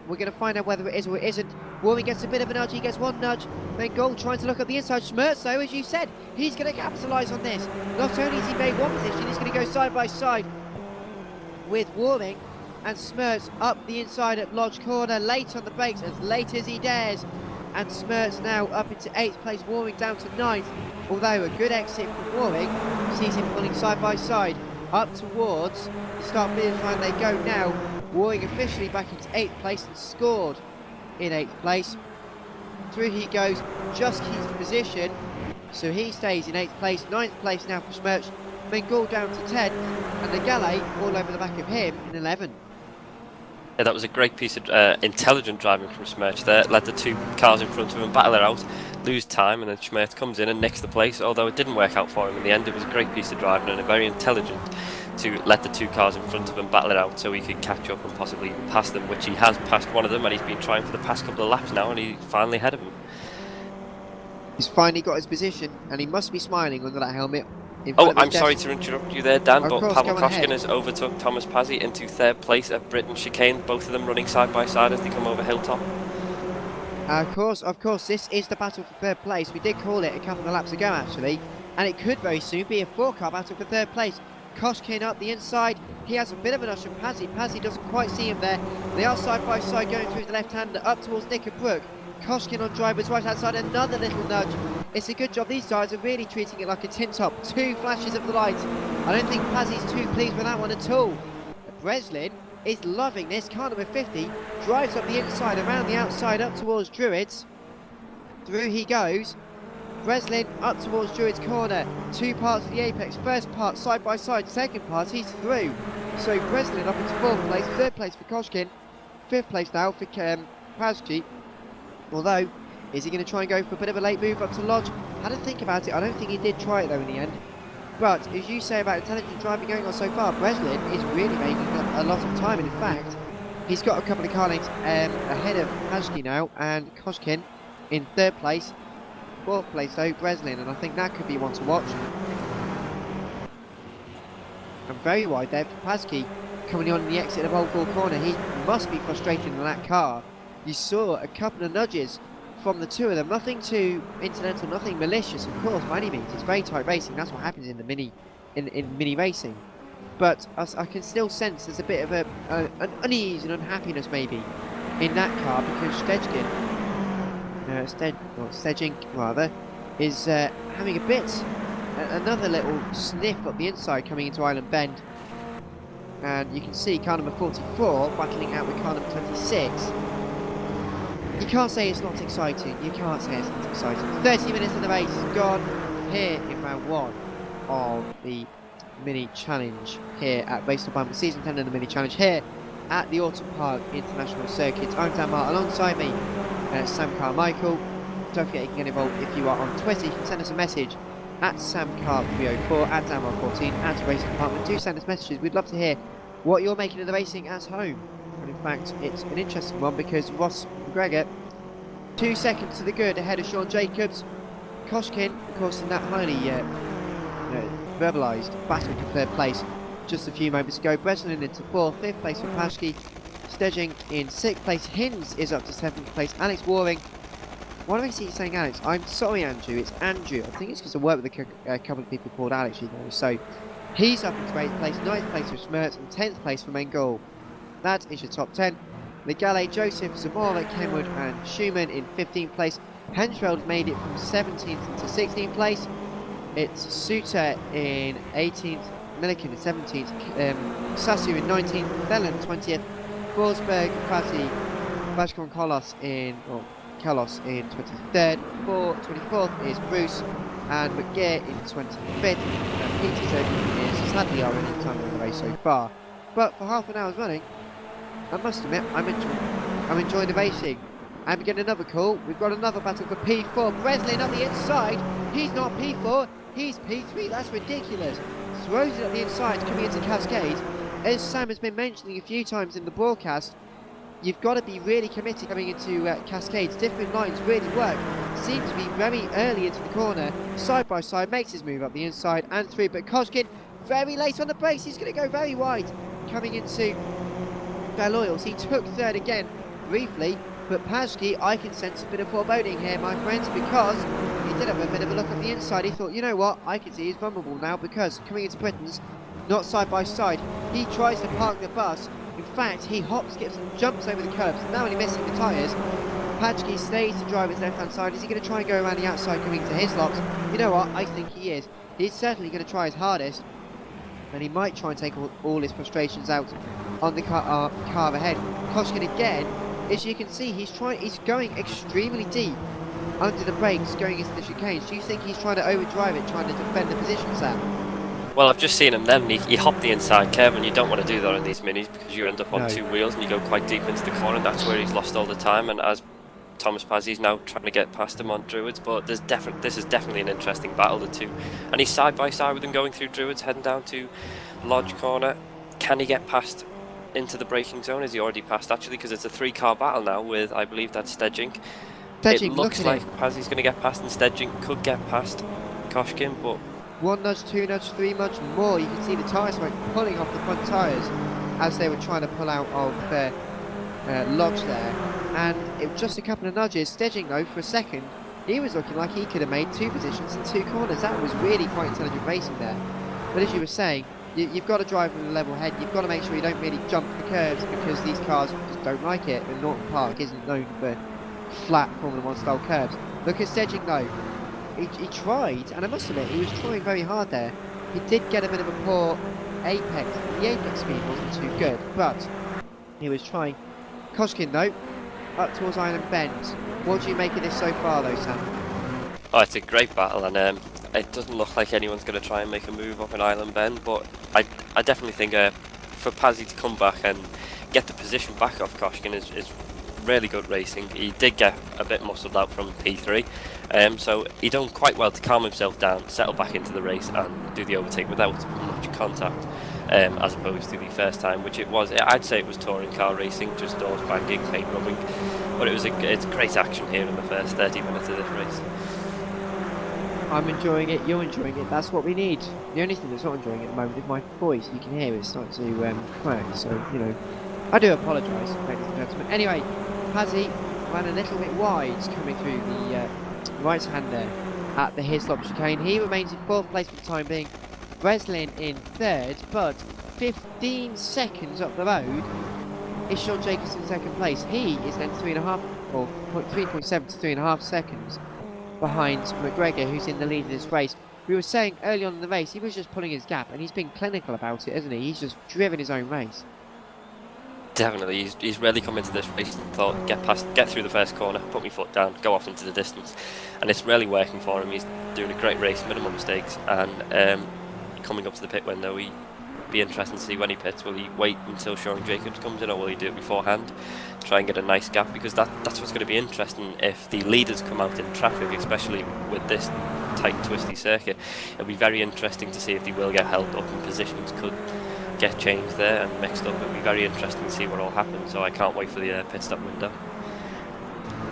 We're going to find out whether it is or it isn't. Waring gets a bit of a nudge. He gets one nudge. Mengol trying to look at the inside. Schmerz, though, as you said, he's going to capitalise on this. Not only has he made one position, he's going to go side by side with Waring and Schmerz up the inside at Lodge Corner. Late on the brakes, as late as he dares. And Schmerz now up into 8th place, Waring down to 9th. Although a good exit from Waring sees him pulling side by side up towards the start finish line they go now. Waring officially back into 8th place and scored in 8th place. Through he goes, just keeps the position, so he stays in 8th place. 9th place now for Schmerz. Mengol down to 10th, and the Galet all over the back of him in 11th. Yeah, that was a great piece of intelligent driving from Schmerz there. Let the 2 cars in front of him battle it out, lose time, and then Schmerz comes in and nicks the place. Although it didn't work out for him in the end, it was a great piece of driving and a very intelligent to let the 2 cars in front of him battle it out so he could catch up and possibly even pass them, which he has passed one of them, and he's been trying for the past couple of laps now, and he's finally ahead of him. He's finally got his position, and he must be smiling under that helmet. Oh, I'm sorry to interrupt you there, Dan, but course, Pavel Koshkin has overtook Thomas Pazzi into 3rd place at Britain Chicane, both of them running side by side as they come over Hilltop. Of course, this is the battle for 3rd place. We did call it a couple of laps ago, actually, and it could very soon be a 4-car battle for 3rd place. Koshkin up the inside, he has a bit of an ush from Pazzi. Pazzi doesn't quite see him there. They are side by side going through the left-hander up towards Nick and Brook. Koshkin on driver's right-hand side, another little nudge. It's a good job. These guys are really treating it like a tin top. 2 flashes of the light. I don't think Pazzi's too pleased with that one at all. Breslin is loving this. Car number 50 drives up the inside, around the outside, up towards Druids. Through he goes. Breslin up towards Druids corner. 2 parts of the apex. First part side by side. Second part he's through. So Breslin up into 4th place. 3rd place for Koshkin. 5th place now for Pazzi. Although, is he going to try and go for a bit of a late move up to Lodge? Had to think about it. I don't think he did try it though in the end. But as you say about intelligent driving going on so far, Breslin is really making a lot of time. And in fact, he's got a couple of car lengths ahead of Pazzi now, and Koshkin in 3rd place. 4th place though, Breslin, and I think that could be one to watch. And very wide there for Pazzi coming on the exit of Old Gold Corner. He must be frustrated in that car. You saw a couple of nudges from the 2 of them. Nothing too incidental, nothing malicious, of course, by any means. It's very tight racing. That's what happens in the Mini in mini racing. But I can still sense there's a bit of an unease and unhappiness maybe in that car because Stedjink rather, is having another little sniff up the inside coming into Island Bend. And you can see car number 44 battling out with car number 26. You can't say it's not exciting. You can't say it's not exciting. 30 minutes of the race gone here in round 1 of the mini challenge here at Race to Bumper Season 10 of the mini challenge here at the Oulton Park International Circuit. I'm Dan Martin, alongside me Sam Carmichael. Don't forget you can get involved if you are on Twitter. You can send us a message at SamCar304, at DanMark14, at the Racing Department. Do send us messages. We'd love to hear what you're making of the racing at home. And in fact, it's an interesting one because Ross McGregor, 2 seconds to the good ahead of Sean Jacobs. Koshkin, of course, in that highly verbalised battle for third place just a few moments ago. Breslin into 4th, 5th place for Paschke. Stedging in 6th place. Hinds is up to 7th place. Alex Waring. Why do I see you saying Alex? I'm sorry, Andrew. It's Andrew. I think it's because I work with a couple of people called Alex, you know. So he's up into 8th place, 9th place for Smertz, and 10th place for Mengol. That is your top 10. Legale, Joseph, Zamora, Kenwood, and Schumann in 15th place. Henschfeld made it from 17th to 16th place. It's Suter in 18th, Milliken in 17th, Sassu in 19th, Bellin 20th, Forsberg, Fati, Vashkon Kolos in 23rd, 24th is Bruce, and McGear in 25th, and Peterson is sadly our only time in the race so far. But for half an hour's running, I must admit, I'm enjoying the racing. And we get another call. We've got another battle for P4. Breslin on the inside. He's not P4. He's P3. That's ridiculous. Throws it up the inside, coming into Cascade. As Sam has been mentioning a few times in the broadcast, you've got to be really committed coming into Cascades. Different lines really work. Seems to be very early into the corner. Side by side, makes his move up the inside and through. But Koshkin, very late on the brakes. He's going to go very wide. Coming into Baloyals. He took 3rd again, briefly. But Paschke, I can sense a bit of foreboding here, my friends, because he did have a bit of a look at the inside. He thought, you know what, I can see he's vulnerable now because coming into Britain's not side by side. He tries to park the bus. In fact, he hops, skips and jumps over the curbs. Now only missing the tyres. Paschke stays to drive his left-hand side. Is he going to try and go around the outside coming to his locks? You know what, I think he is. He's certainly going to try his hardest. And he might try and take all his frustrations out on the car ahead. Koshkin again. As you can see, he's going extremely deep under the brakes, going into the chicanes. Do you think he's trying to overdrive it, trying to defend the position, Sam? Well, I've just seen him then. He hopped the inside curve, and you don't want to do that on these minis because you end up on 2 wheels and you go quite deep into the corner. And that's where he's lost all the time. And as Thomas Pazzi's now trying to get past him on Druids, but this is definitely an interesting battle, the two. And he's side by side with him going through Druids, heading down to Lodge Corner. Can he get past into the braking zone? Is he already passed actually? Because it's a 3-car battle now with, I believe that's Stedjink. It looks like Pazzi's going to get past and Stedjink could get past Koshkin, but 1 nudge, 2 nudge, 3 much more. You can see the tyre smoke pulling off the front tyres as they were trying to pull out of Lodge there. And it was just a couple of nudges. Stedjink though, for a second, he was looking like he could have made 2 positions in 2 corners. That was really quite intelligent racing there. But as you were saying, you've got to drive with a level head. You've got to make sure you don't really jump the curves because these cars just don't like it. And Norton Park isn't known for flat Formula 1 style curves. Look at Stedjink though. He tried, and I must admit, he was trying very hard there. He did get a bit of a poor apex. The apex speed wasn't too good, but he was trying. Koshkin though, up towards Island Bend. What do you make of this so far though, Sam? oh, it's a great battle, and it doesn't look like anyone's going to try and make a move up in Island Bend, but I definitely think for Pazzi to come back and get the position back off Koshkin is really good racing. He did get a bit muscled out from P3, so he done quite well to calm himself down, settle back into the race and do the overtake without much contact, as opposed to the first time, which it was. I'd say it was touring car racing, just doors banging, paint rubbing, but it's great action here in the first 30 minutes of this race. I'm enjoying it, you're enjoying it, that's what we need. The only thing that's not enjoying it at the moment is my voice. You can hear it start to crack, so, you know, I do apologise, ladies and gentlemen. Anyway, Pazzi ran a little bit wide coming through the right hand there at the Hislop chicane. He remains in 4th place for the time being. Breslin in third, but 15 seconds up the road is Sean Jacobs in second place. He is then 3.5 or 3.7 to 3.5 seconds behind McGregor, who's in the lead of this race. We were saying early on in the race, he was just pulling his gap, and he's been clinical about it, hasn't he? He's just driven his own race. Definitely, he's really come into this race and thought, get through the first corner, put my foot down, go off into the distance, and it's really working for him. He's doing a great race, minimal mistakes, and coming up to the pit window, he be interesting to see when he pits. Will he wait until Sean Jacobs comes in, or will he do it beforehand? Try and get a nice gap, because that's what's going to be interesting if the leaders come out in traffic, especially with this tight, twisty circuit. It'll be very interesting to see if they will get held up and positions could get changed there and mixed up. It'll be very interesting to see what all happens. So I can't wait for the pit stop window.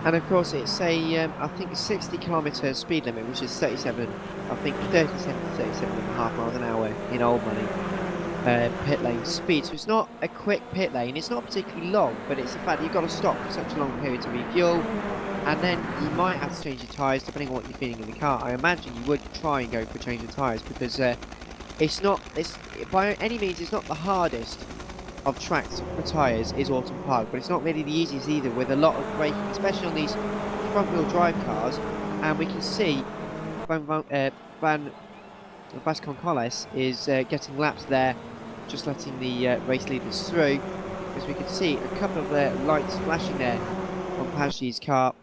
And of course, it's a I think a 60-kilometre speed limit, which is 37, I think 37 to 37.5 miles an hour in Old Money. Pit lane speed, so it's not a quick pit lane, it's not particularly long, but it's the fact that you've got to stop for such a long period to refuel, and then you might have to change your tyres depending on what you're feeling in the car. I imagine you would try and go for a change of tyres, because it's by any means it's not the hardest of tracks for tyres is Oulton Park, but it's not really the easiest either, with a lot of braking, especially on these front wheel drive cars. And we can see Van Vasconcelos is getting laps there, just letting the race leaders through, as we can see a couple of lights flashing there on Pajdi's car.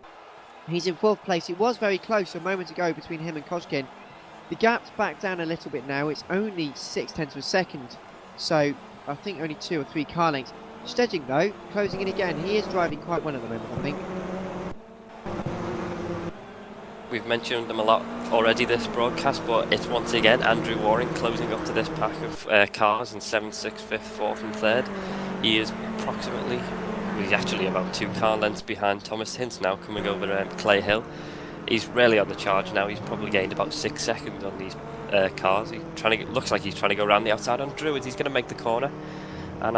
He's in fourth place. It was very close a moment ago between him and Koshkin. The gap's back down a little bit now. It's only 0.6 of a second, so I think only 2 or 3 car lengths. Steding though, closing in again. He is driving quite well at the moment, I think. We've mentioned them a lot already this broadcast, but it's once again Andrew Waring closing up to this pack of cars in 7th, 6th, 5th, 4th and 3rd. He is he's actually about 2 car lengths behind Thomas Hintz now, coming over Clay Hill. He's really on the charge now. He's probably gained about 6 seconds on these cars. Looks like he's trying to go around the outside on Druids. He's going to make the corner. And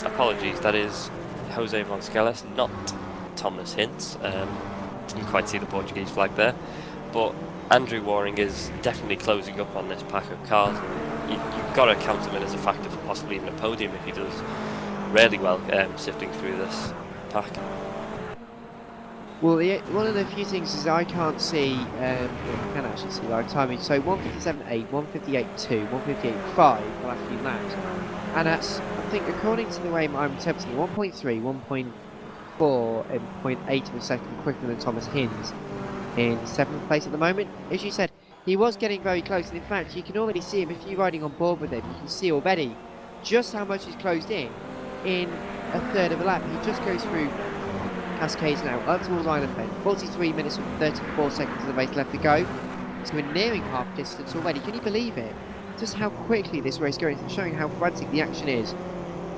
apologies, that is Jose Vasconcelos, not Thomas Hintz. Didn't quite see the Portuguese flag there, but Andrew Waring is definitely closing up on this pack of cars. You've got to count him in as a factor for possibly even a podium if he does really well sifting through this pack. Well, one of the few things is I can't see, I can actually see live timing. So 1:57.8, 1:58.2, 1:58.5 the last few laps, and that's, I think, according to the way I'm interpreting it, 1.3, 1.4 and 0.8 of a second quicker than Thomas Hintz in 7th place at the moment. As you said, he was getting very close, and in fact you can already see him, if you're riding on board with him, you can see already just how much he's closed in a third of a lap. He just goes through Cascades now, up towards Island Bend. 43 minutes and 34 seconds of the race left to go. So we're nearing half distance already. Can you believe it? Just how quickly this race goes, and showing how frantic the action is.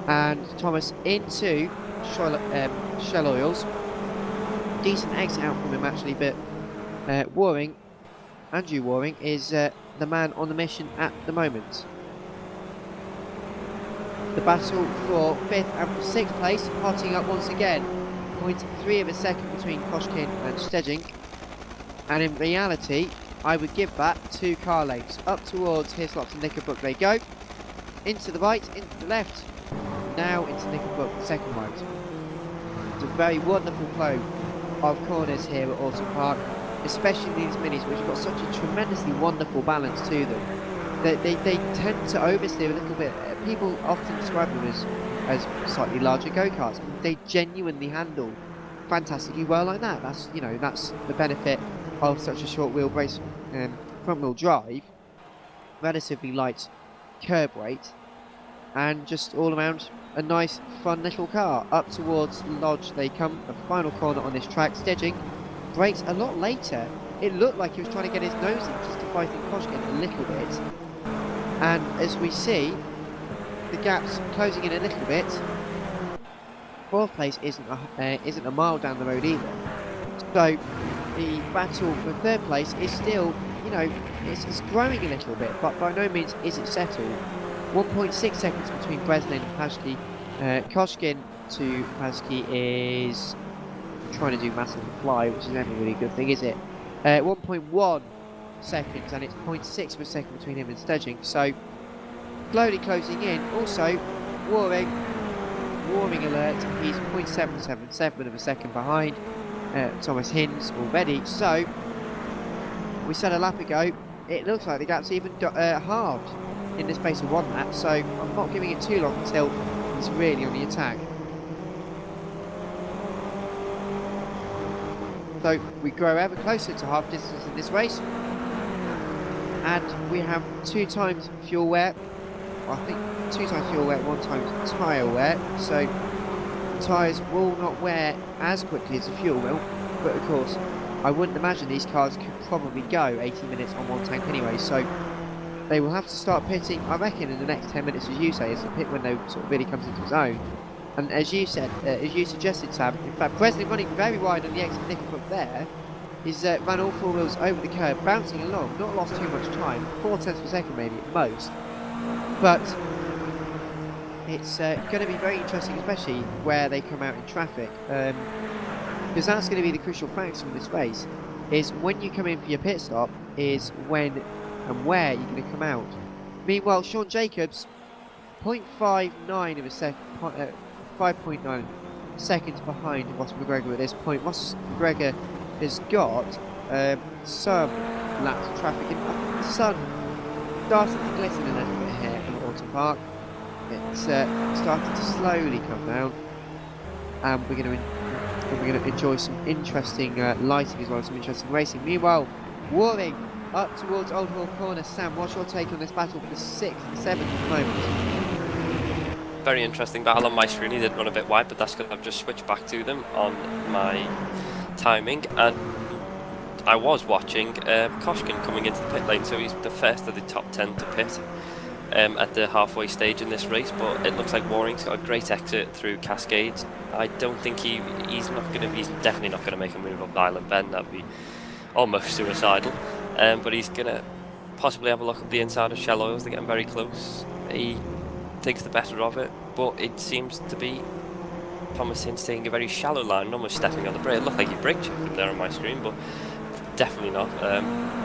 And Thomas into Shell Oils. Decent exit out from him actually, but Andrew Waring is the man on the mission at the moment. The battle for 5th and 6th place, hotting up once again. 0.3 of a second between Koshkin and Steding, and in reality I would give that 2 car lengths. Up towards Hislop and Knickerbrook they go, into the right, into the left, now into Knickerbrook, second right. It's a very wonderful flow of corners here at Oulton Park, especially these minis, which have got such a tremendously wonderful balance to them. They tend to oversteer a little bit. People often describe them as slightly larger go-karts. They genuinely handle fantastically well like that. That's the benefit of such a short wheelbase front wheel drive, relatively light curb weight, and just all around a nice fun little car. Up towards Lodge they come, the final corner on this track. Steding brakes a lot later. It looked like he was trying to get his nose in just to fight Koshkin a little bit, and as we see, the gap's closing in a little bit. 4th place isn't a mile down the road either. So the battle for 3rd place is still, it's growing a little bit, but by no means is it settled. 1.6 seconds between Breslin and Pajdi. Koshkin to Pajdi is trying to do massive fly, which is never really a good thing, is it? 1.1 seconds, and it's 0.6 of a second between him and Stedging. So slowly closing in. Also, warning alert, he's 0.777 of a second behind Thomas Hinds already. So we said a lap ago, it looks like the gap's even halved in the space of one lap. So I'm not giving it too long until he's really on the attack. So we grow ever closer to half distance in this race, and we have 2 times fuel wear. I think 2 times fuel wear, 1 time tyre wear. So the tyres will not wear as quickly as the fuel will, but of course I wouldn't imagine these cars could probably go 80 minutes on 1 tank anyway. So they will have to start pitting, I reckon, in the next 10 minutes, as you say, as the pit window sort of really comes into its own. And as you said, as you suggested, Sam, in fact, Presley running very wide on the exit nickel up there, he's ran all 4 wheels over the curb, bouncing along, not lost too much time, 4 tenths per second maybe at most. But it's going to be very interesting, especially where they come out in traffic, because that's going to be the crucial factor in this race, is when you come in for your pit stop, is when and where you're going to come out. Meanwhile, Sean Jacobs, 0.59 of a second, 5.9 seconds behind Ross McGregor at this point. Ross McGregor has got some laps of traffic in. The sun started to glisten a little bit here in Oulton Park. It's started to slowly come down, and we're going to enjoy some interesting lighting as well, some interesting racing. Meanwhile, Waring up towards Old Hall Corner. Sam, what's your take on this battle for the 6th and 7th at the moment? Very interesting battle on my screen. He did run a bit wide, but that's because I've just switched back to them on my timing, and I was watching Koshkin coming into the pit lane, so he's the first of the top 10 to pit at the halfway stage in this race. But it looks like Waring's got a great exit through Cascades. I don't think he's definitely not going to make a move up the Island Bend. That'd be almost suicidal. But he's going to possibly have a look at the inside of Shell Oils. They're getting very close. He takes the better of it, but it seems to be Thomas Hinds taking a very shallow line, almost stepping on the brake. It looked like he brake checked him there on my screen, but definitely not.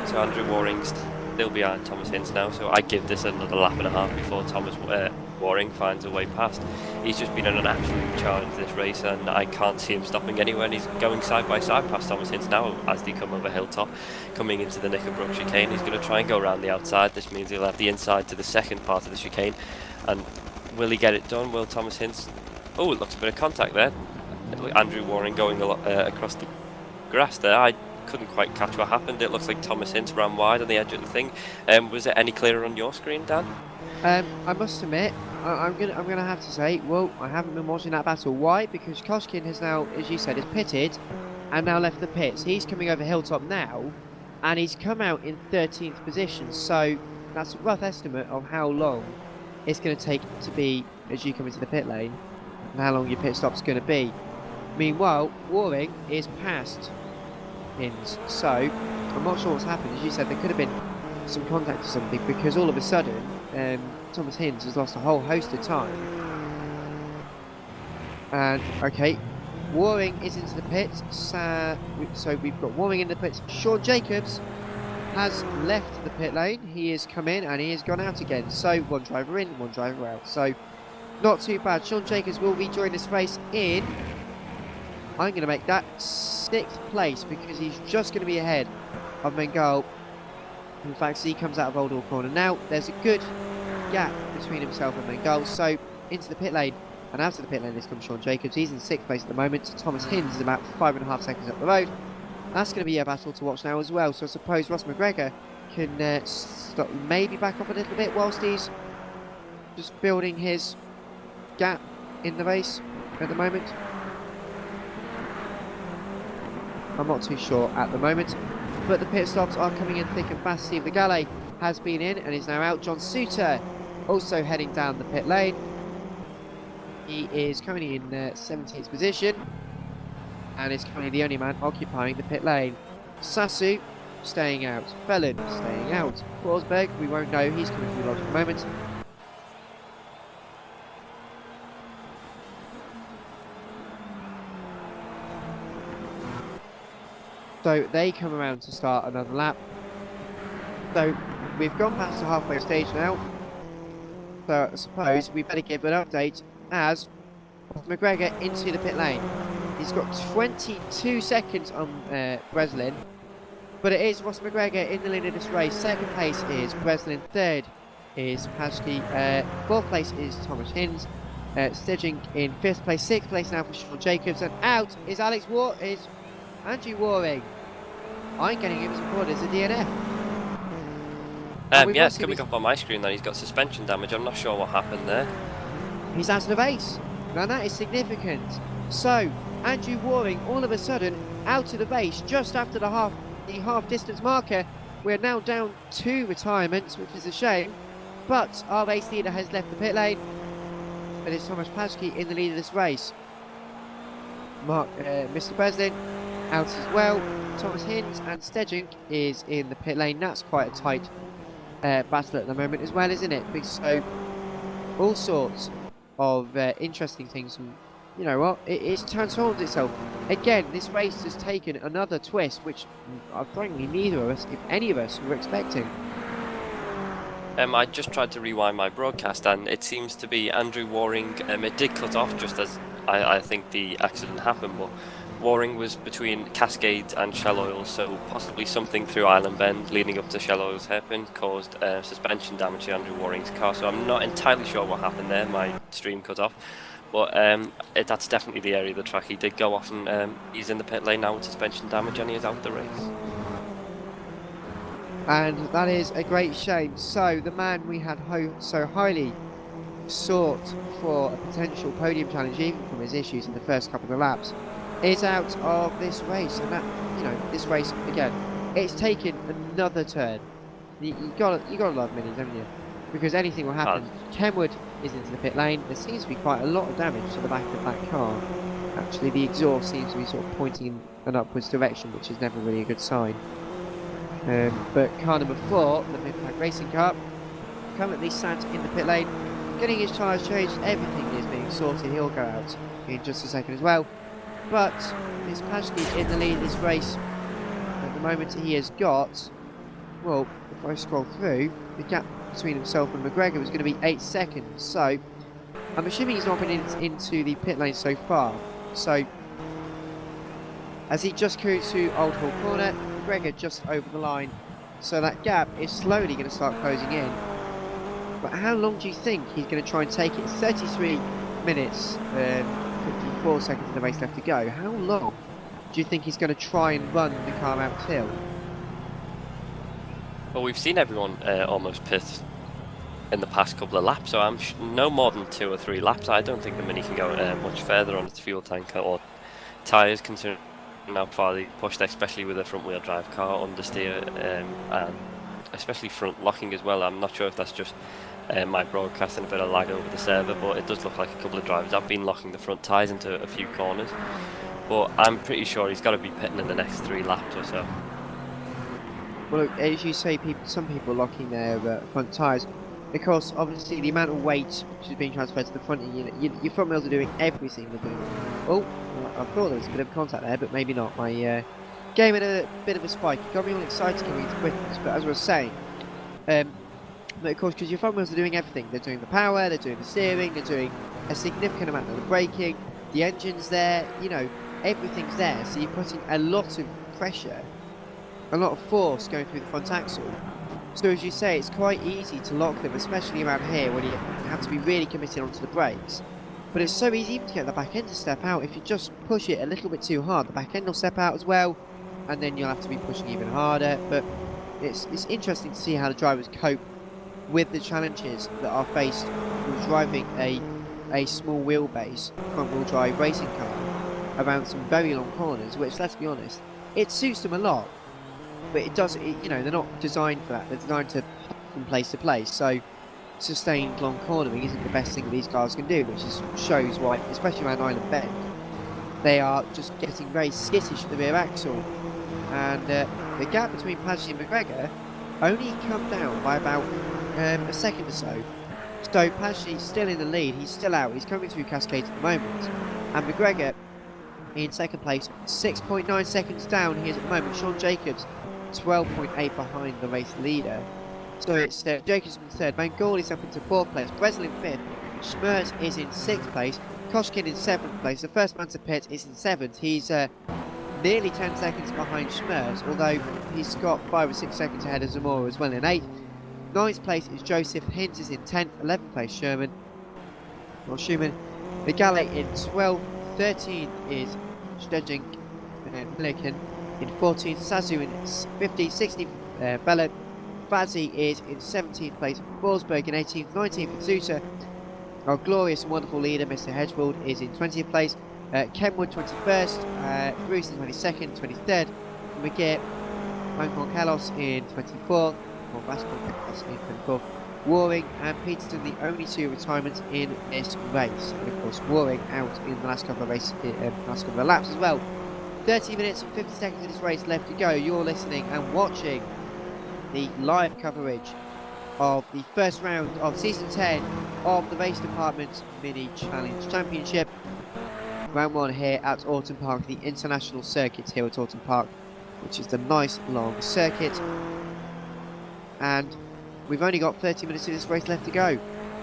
So Andrew Waring's still behind Thomas Hinds now, so I give this another lap and a half before Thomas Waring finds a way past. He's just been on an absolute charge this race, and I can't see him stopping anywhere, and he's going side by side past Thomas Hinds now as they come over Hilltop, coming into the Knickerbrook chicane. He's going to try and go around the outside. This means he'll have the inside to the second part of the chicane. And will he get it done? Will Thomas Hinds? Oh, it looks a bit of contact there. Andrew Waring going across the grass there. I couldn't quite catch what happened. It looks like Thomas Hinds ran wide on the edge of the thing. Was it any clearer on your screen, Dan? I must admit, I'm gonna have to say, well, I haven't been watching that battle. Why? Because Koshkin has now, as you said, is pitted and now left the pits. He's coming over Hilltop now, and he's come out in 13th position. So that's a rough estimate of how long it's going to take to be as you come into the pit lane, and how long your pit stop's going to be. Meanwhile, Waring is past Hinds, so I'm not sure what's happened. As you said, there could have been some contact or something, because all of a sudden Thomas Hinds has lost a whole host of time. And okay, Waring is into the pits, so we've got Waring in the pits. Sean Jacobs has left the pit lane. He has come in and he has gone out again. So 1 driver in, 1 driver out. So not too bad. Sean Jacobs will rejoin this race in, I'm going to make that 6th place, because he's just going to be ahead of Bengal. In fact, as he comes out of Old Hall Corner. Now there's a good gap between himself and Bengal. So into the pit lane and out of the pit lane, this comes Sean Jacobs. He's in 6th place at the moment. Thomas Hinds is about 5.5 seconds up the road. That's going to be a battle to watch now as well. So I suppose Ross McGregor can stop, maybe back up a little bit whilst he's just building his gap in the race at the moment. I'm not too sure at the moment, but the pit stops are coming in thick and fast. Steve the Galley has been in and is now out. John Suter also heading down the pit lane. He is currently in 17th position, and is currently the only man occupying the pit lane. Sasu staying out. Felon staying out. Forsberg, we won't know. He's coming through lodge at the moment. So they come around to start another lap. So we've gone past the halfway stage now. So I suppose we better give an update as McGregor into the pit lane. He's got 22 seconds on Breslin, but it is Ross McGregor in the lead of this race. Second place is Breslin, third is Paschke, fourth place is Thomas Hinds, Stedging in fifth place, sixth place now for Sean Jacobs, and out is Andrew Waring. I'm getting him as recorded as a DNF. Yeah, it's coming up on my screen that he's got suspension damage. I'm not sure what happened there. He's out of the race. Now that is significant. So Andrew Waring all of a sudden out of the race just after the half distance marker. We're now down 2 retirements, which is a shame. But our race leader has left the pit lane. It is Thomas Paschke in the lead of this race. Mr. Breslin out as well. Thomas Hinds and Stedging is in the pit lane. That's quite a tight battle at the moment as well, isn't it? So all sorts of interesting things, and you know what, it's transformed itself again. This race has taken another twist which frankly neither of us, if any of us, were expecting. I just tried to rewind my broadcast and it seems to be Andrew Waring. It did cut off just as I think the accident happened, but Waring was between Cascades and Shell Oil, so possibly something through Island Bend leading up to Shell Oil's hairpin caused suspension damage to Andrew Waring's car. So I'm not entirely sure what happened there. My stream cut off, but that's definitely the area of the track he did go off, and he's in the pit lane now with suspension damage and he is out the race. And that is a great shame. So the man we had so highly sought for a potential podium challenge, even from his issues in the first couple of laps, is out of this race. And that, you know, this race again, it's taken another turn. You gotta love minis, haven't you? Because anything will happen. Kenwood is into the pit lane. There seems to be quite a lot of damage to the back of that car. Actually, the exhaust seems to be sort of pointing in an upwards direction, which is never really a good sign. But car number 4, the Midpack Racing car, currently sat in the pit lane, getting his tyres changed. Everything is being sorted. He'll go out in just a second as well. But it's Paschke in the lead of this race. At the moment, he has got, well, if I scroll through, the gap between himself and McGregor was going to be 8 seconds. So I'm assuming he's not been into the pit lane so far. So as he just cruised through Old Hall Corner, McGregor just over the line, so that gap is slowly going to start closing in. But how long do you think he's going to try and take it? 33 minutes and 54 seconds of the race left to go. How long do you think he's going to try and run the car out hill? Well, we've seen everyone almost pit in the past couple of laps, so I'm no more than 2 or 3 laps. I don't think the Mini can go much further on its fuel tank or tyres, considering how far they pushed, especially with a front wheel drive car, understeer, and especially front locking as well. I'm not sure if that's just my broadcast and a bit of lag over the server, but it does look like a couple of drivers have been locking the front tyres into a few corners. But I'm pretty sure he's got to be pitting in the next 3 laps or so. Well, look, as you say, some people are locking their front tyres because obviously the amount of weight which is being transferred to the front unit, your front wheels are doing everything they're doing. Oh, I thought there was a bit of contact there, but maybe not. My game had a bit of a spike. It got me all excited coming into quickness, but as I was saying, but of course, because your front wheels are doing everything. They're doing the power, they're doing the steering, they're doing a significant amount of the braking, the engine's there, you know, everything's there. So you're putting a lot of pressure, a lot of force going through the front axle. So as you say, it's quite easy to lock them, especially around here when you have to be really committed onto the brakes. But it's so easy even to get the back end to step out. If you just push it a little bit too hard, the back end will step out as well, and then you'll have to be pushing even harder. But it's interesting to see how the drivers cope with the challenges that are faced with driving a small wheelbase front wheel drive racing car around some very long corners, which, let's be honest, it suits them a lot. But it does, you know, they're not designed for that. They're designed to hop from place to place. So sustained long cornering isn't the best thing that these cars can do, which shows why, especially around Island Bend, they are just getting very skittish at the rear axle. And the gap between Paschke and McGregor only come down by about a second or so. So Paschke's still in the lead. He's still out. He's coming through Cascade at the moment. And McGregor in second place, 6.9 seconds down he is at the moment. Sean Jacobs 12.8 behind the race leader. So it's Jacobsen in third, Mangoli's up into fourth place, Bresl in fifth, Schmerz is in sixth place, Koshkin in seventh place. The first man to pit is in seventh. He's nearly 10 seconds behind Schmerz, although he's got 5 or 6 seconds ahead of Zamora as well in eighth. Ninth place is Joseph, Hinz is in 10th, 11th place Schumann. The Galley in 12th, 13th is Stedjink and Milliken in 14th, Sazu in 15th, 16th Bella. Fazzi is in 17th place, Forsberg in 18th, 19th Zuta. Our glorious and wonderful leader, Mr. Hedgefield, is in 20th place. Kenwood 21st, Bruce in 22nd, 23rd, McGee, Mancon Kalos in 24th, or Vasco Kalos in 24th, Waring and Peterson the only 2 retirements in this race. And of course, Waring out in the last couple of races, last couple of laps as well. 30 minutes and 50 seconds of this race left to go. You're listening and watching the live coverage of the first round of season 10 of the Race Department Mini Challenge Championship. Round 1 here at Oulton Park, the international circuit here at Oulton Park, which is the nice long circuit. And we've only got 30 minutes of this race left to go.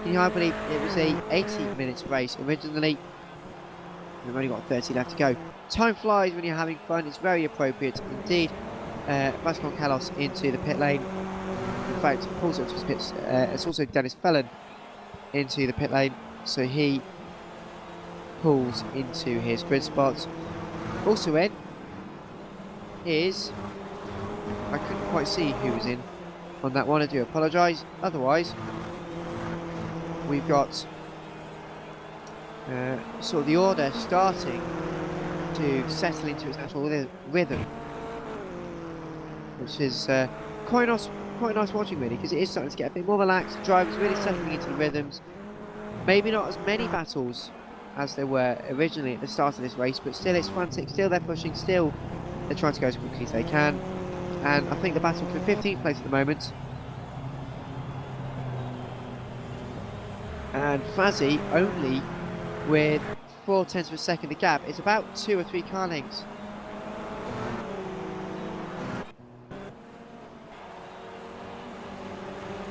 I believe it was a 80 minutes race originally. We've only got 30 left to go. Time flies when you're having fun. It's very appropriate indeed. Vasco Kalos into the pit lane. In fact, pulls up to his pits. It's also Dennis Felon into the pit lane. So he pulls into his grid spot. Also in is, I couldn't quite see who was in on that one, I do apologise. Otherwise, we've got sort of the order starting to settle into its natural rhythm, which is quite nice watching really, because it is starting to get a bit more relaxed. Drivers really settling into the rhythms. Maybe not as many battles as there were originally at the start of this race, but still it's frantic, still they're pushing, still they're trying to go as quickly as they can. And I think the battle for 15th place at the moment. And Fazzi only with 0.4 of a second the gap. It's about 2 or 3 car lengths.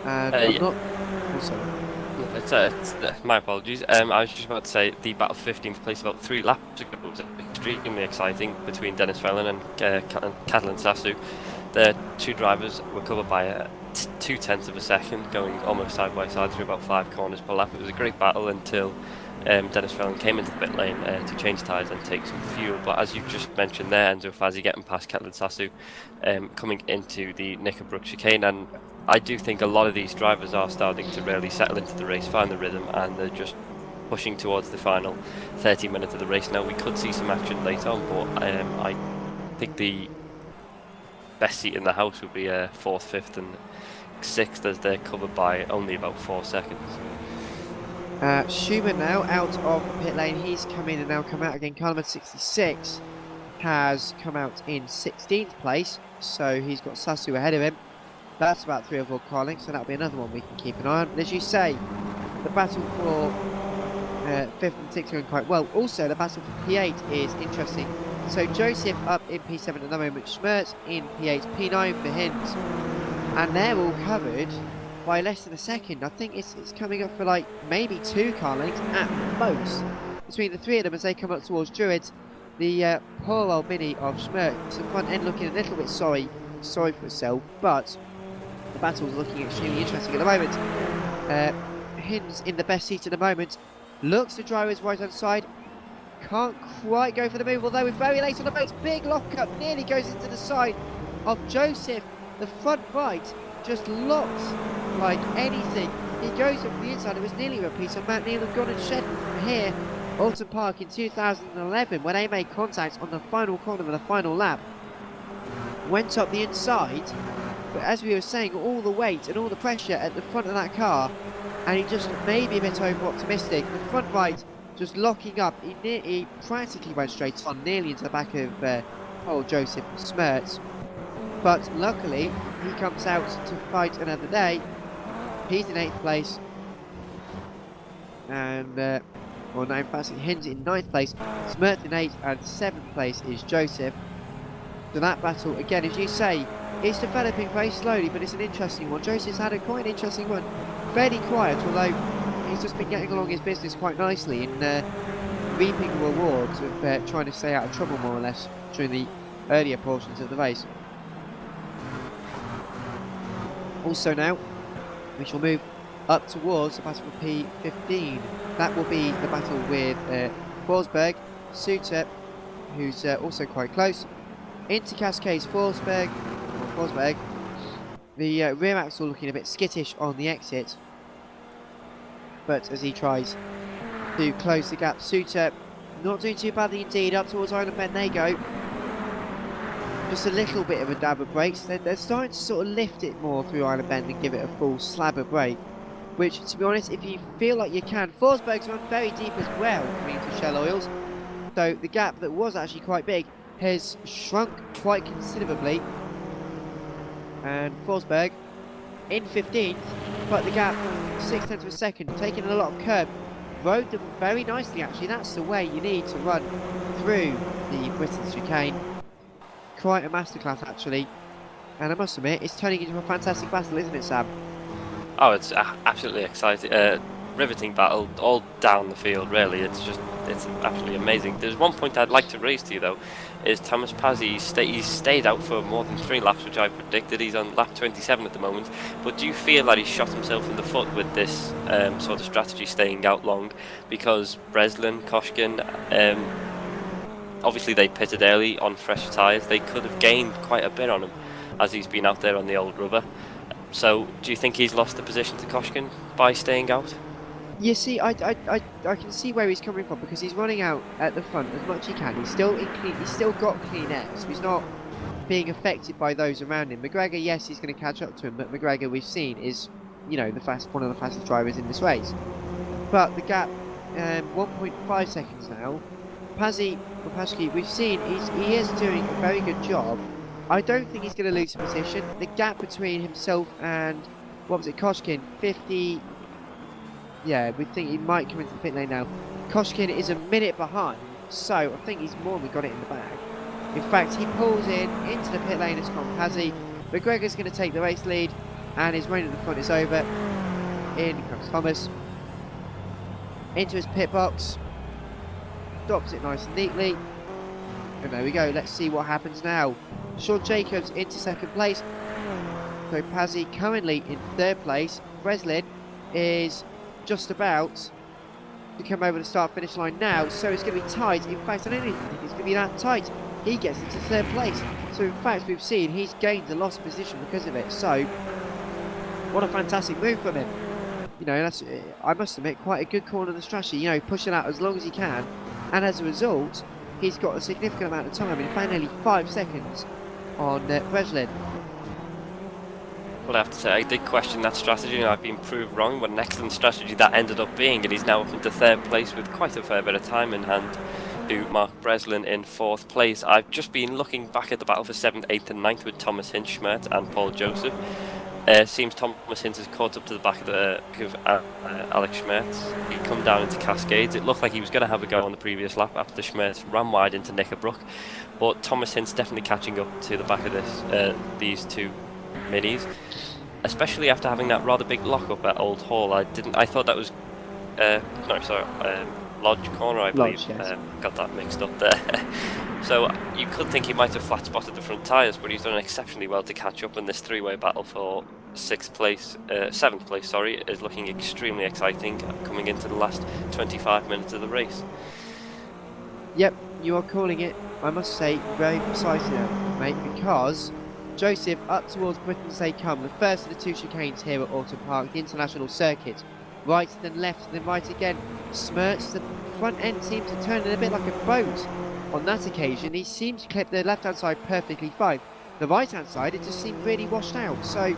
And I'm not... Oh, sorry. My apologies. I was just about to say the battle for 15th place about 3 laps ago was extremely exciting between Dennis Felon and Catalan Sasu. The 2 drivers were covered by 0.2 of a second, going almost side by side through about 5 corners per lap. It was a great battle until Dennis Felon came into the pit lane to change tyres and take some fuel. But as you just mentioned there, Enzo Fazzi getting past Catalan Sasu, coming into the Knickerbrook chicane, and I do think a lot of these drivers are starting to really settle into the race, find the rhythm, and they're just pushing towards the final 30 minutes of the race. Now, we could see some action later on, but I think the best seat in the house would be 4th, 5th and 6th, as they're covered by only about 4 seconds. Schumann now out of the pit lane. He's come in and now come out again. Car number 66 has come out in 16th place, so he's got Sasu ahead of him. That's about 3 or 4 car lengths, so that'll be another one we can keep an eye on. But as you say, the battle for 5th and 6th going quite well. Also, the battle for P8 is interesting. So Joseph up in P7 at the moment, Schmerz in P8, P9 for Hinz, and they're all covered by less than a second. I think it's coming up for like maybe 2 car lengths at most between the 3 of them as they come up towards Druids. The poor old mini of Schmerz, the front end looking a little bit sorry for itself, but the battle's looking extremely interesting at the moment. Hinz in the best seat at the moment, looks to driver's right hand side, can't quite go for the move, although we're very late on the brakes. Big lockup, nearly goes into the side of Joseph. The front right just locks like anything. He goes up the inside. It was nearly a piece of Matt Neal had gone and shed here, Oulton Park in 2011, when they made contact on the final corner of the final lap. Went up the inside, but as we were saying, all the weight and all the pressure at the front of that car, and he just may be a bit over optimistic. The front right just locking up. He practically went straight on, nearly into the back of old Joseph Smertz. But luckily, he comes out to fight another day. He's in 8th place. And, well, no, in fact, Hinz in 9th place. Smertz in 8th, and 7th place is Joseph. So that battle, again, as you say, It's developing very slowly, but it's an interesting one. Joseph's had quite an interesting one. Fairly quiet, although he's just been getting along his business quite nicely in reaping the rewards of trying to stay out of trouble, more or less, during the earlier portions of the race. Also now, we shall move up towards the battle for P15. That will be the battle with Forsberg, Suter, who's also quite close, into Cascades Forsberg. The rear axle looking a bit skittish on the exit, but as he tries to close the gap, Suter not doing too badly indeed. Up towards Island Bend they go. Just a little bit of a dab of brakes. They're starting to sort of lift it more through Island Bend and give it a full slab of brake, which, to be honest, if you feel like you can, Forsberg's run very deep as well coming into Shell Oils, so the gap that was actually quite big has shrunk quite considerably, and Forsberg in 15th, but the gap 0.6 of a second, taking a lot of curb, rode them very nicely actually. That's the way you need to run through the Britain's chicane. Quite a masterclass actually, and I must admit it's turning into a fantastic battle, isn't it, Sam? Oh, it's absolutely exciting, riveting battle all down the field. Really, it's absolutely amazing. There's one point I'd like to raise to you though, is Thomas Pazzi. He's stayed out for more than 3 laps, which I predicted. He's on lap 27 at the moment. But do you feel that he shot himself in the foot with this sort of strategy, staying out long? Because Breslin, Koshkin, obviously they pitted early on fresh tyres. They could have gained quite a bit on him, as he's been out there on the old rubber. So, do you think he's lost the position to Koshkin by staying out? You see, I can see where he's coming from, because he's running out at the front as much as he can. He's still he's still got clean air, so he's not being affected by those around him. McGregor, yes, he's going to catch up to him, but McGregor, we've seen, is, you know, one of the fastest drivers in this race. But the gap, 1.5 seconds now. Pazzi, we've seen he is doing a very good job. I don't think he's going to lose a position. The gap between himself and, what was it, Koshkin, 50... Yeah, we think he might come into the pit lane now. Koshkin is a minute behind, so I think he's more than got it in the bag. In fact, he pulls into the pit lane as Tom Pazzi. McGregor's going to take the race lead, and his reign at the front is over. In comes Thomas. Into his pit box. Stops it nice and neatly. And there we go, let's see what happens now. Sean Jacobs into 2nd place. So Pazzi currently in 3rd place. Breslin is just about to come over the start-finish line now, so it's going to be tight. In fact, I don't even think it's going to be that tight. He gets into 3rd place. So in fact, we've seen he's gained a lost position because of it. So, what a fantastic move from him. You know, that's, I must admit, quite a good corner of the strategy. You know, pushing out as long as he can, and as a result, he's got a significant amount of time. In fact, nearly 5 seconds on Breslin. Well, I have to say, I did question that strategy, and I've been proved wrong. What an excellent strategy that ended up being, and he's now up into 3rd place with quite a fair bit of time in hand to Mark Breslin in 4th place. I've just been looking back at the battle for 7th, 8th and 9th with Thomas Hinch, Schmerz and Paul Joseph. Seems Thomas Hinch has caught up to the back of Alex Schmerz. He'd come down into Cascades. It looked like he was going to have a go on the previous lap after Schmerz ran wide into Knickerbrook, but Thomas Hinch definitely catching up to the back of these two minis, especially after having that rather big lockup at Old Hall. I thought that was Lodge corner, I believe. Lodge, yes. Got that mixed up there. So you could think he might have flat spotted the front tyres, but he's done exceptionally well to catch up, and this 3-way battle for 7th place, is looking extremely exciting coming into the last 25 minutes of the race. Yep, you are calling it, I must say, very precisely now, mate, because Joseph up towards Britain's they come, the first of the 2 chicanes here at Oulton Park, the international circuit. Right, then left, then right again. Schmerz, the front end seems to turn in a bit like a boat. On that occasion, he seemed to clip the left-hand side perfectly fine. The right-hand side, it just seemed really washed out. So,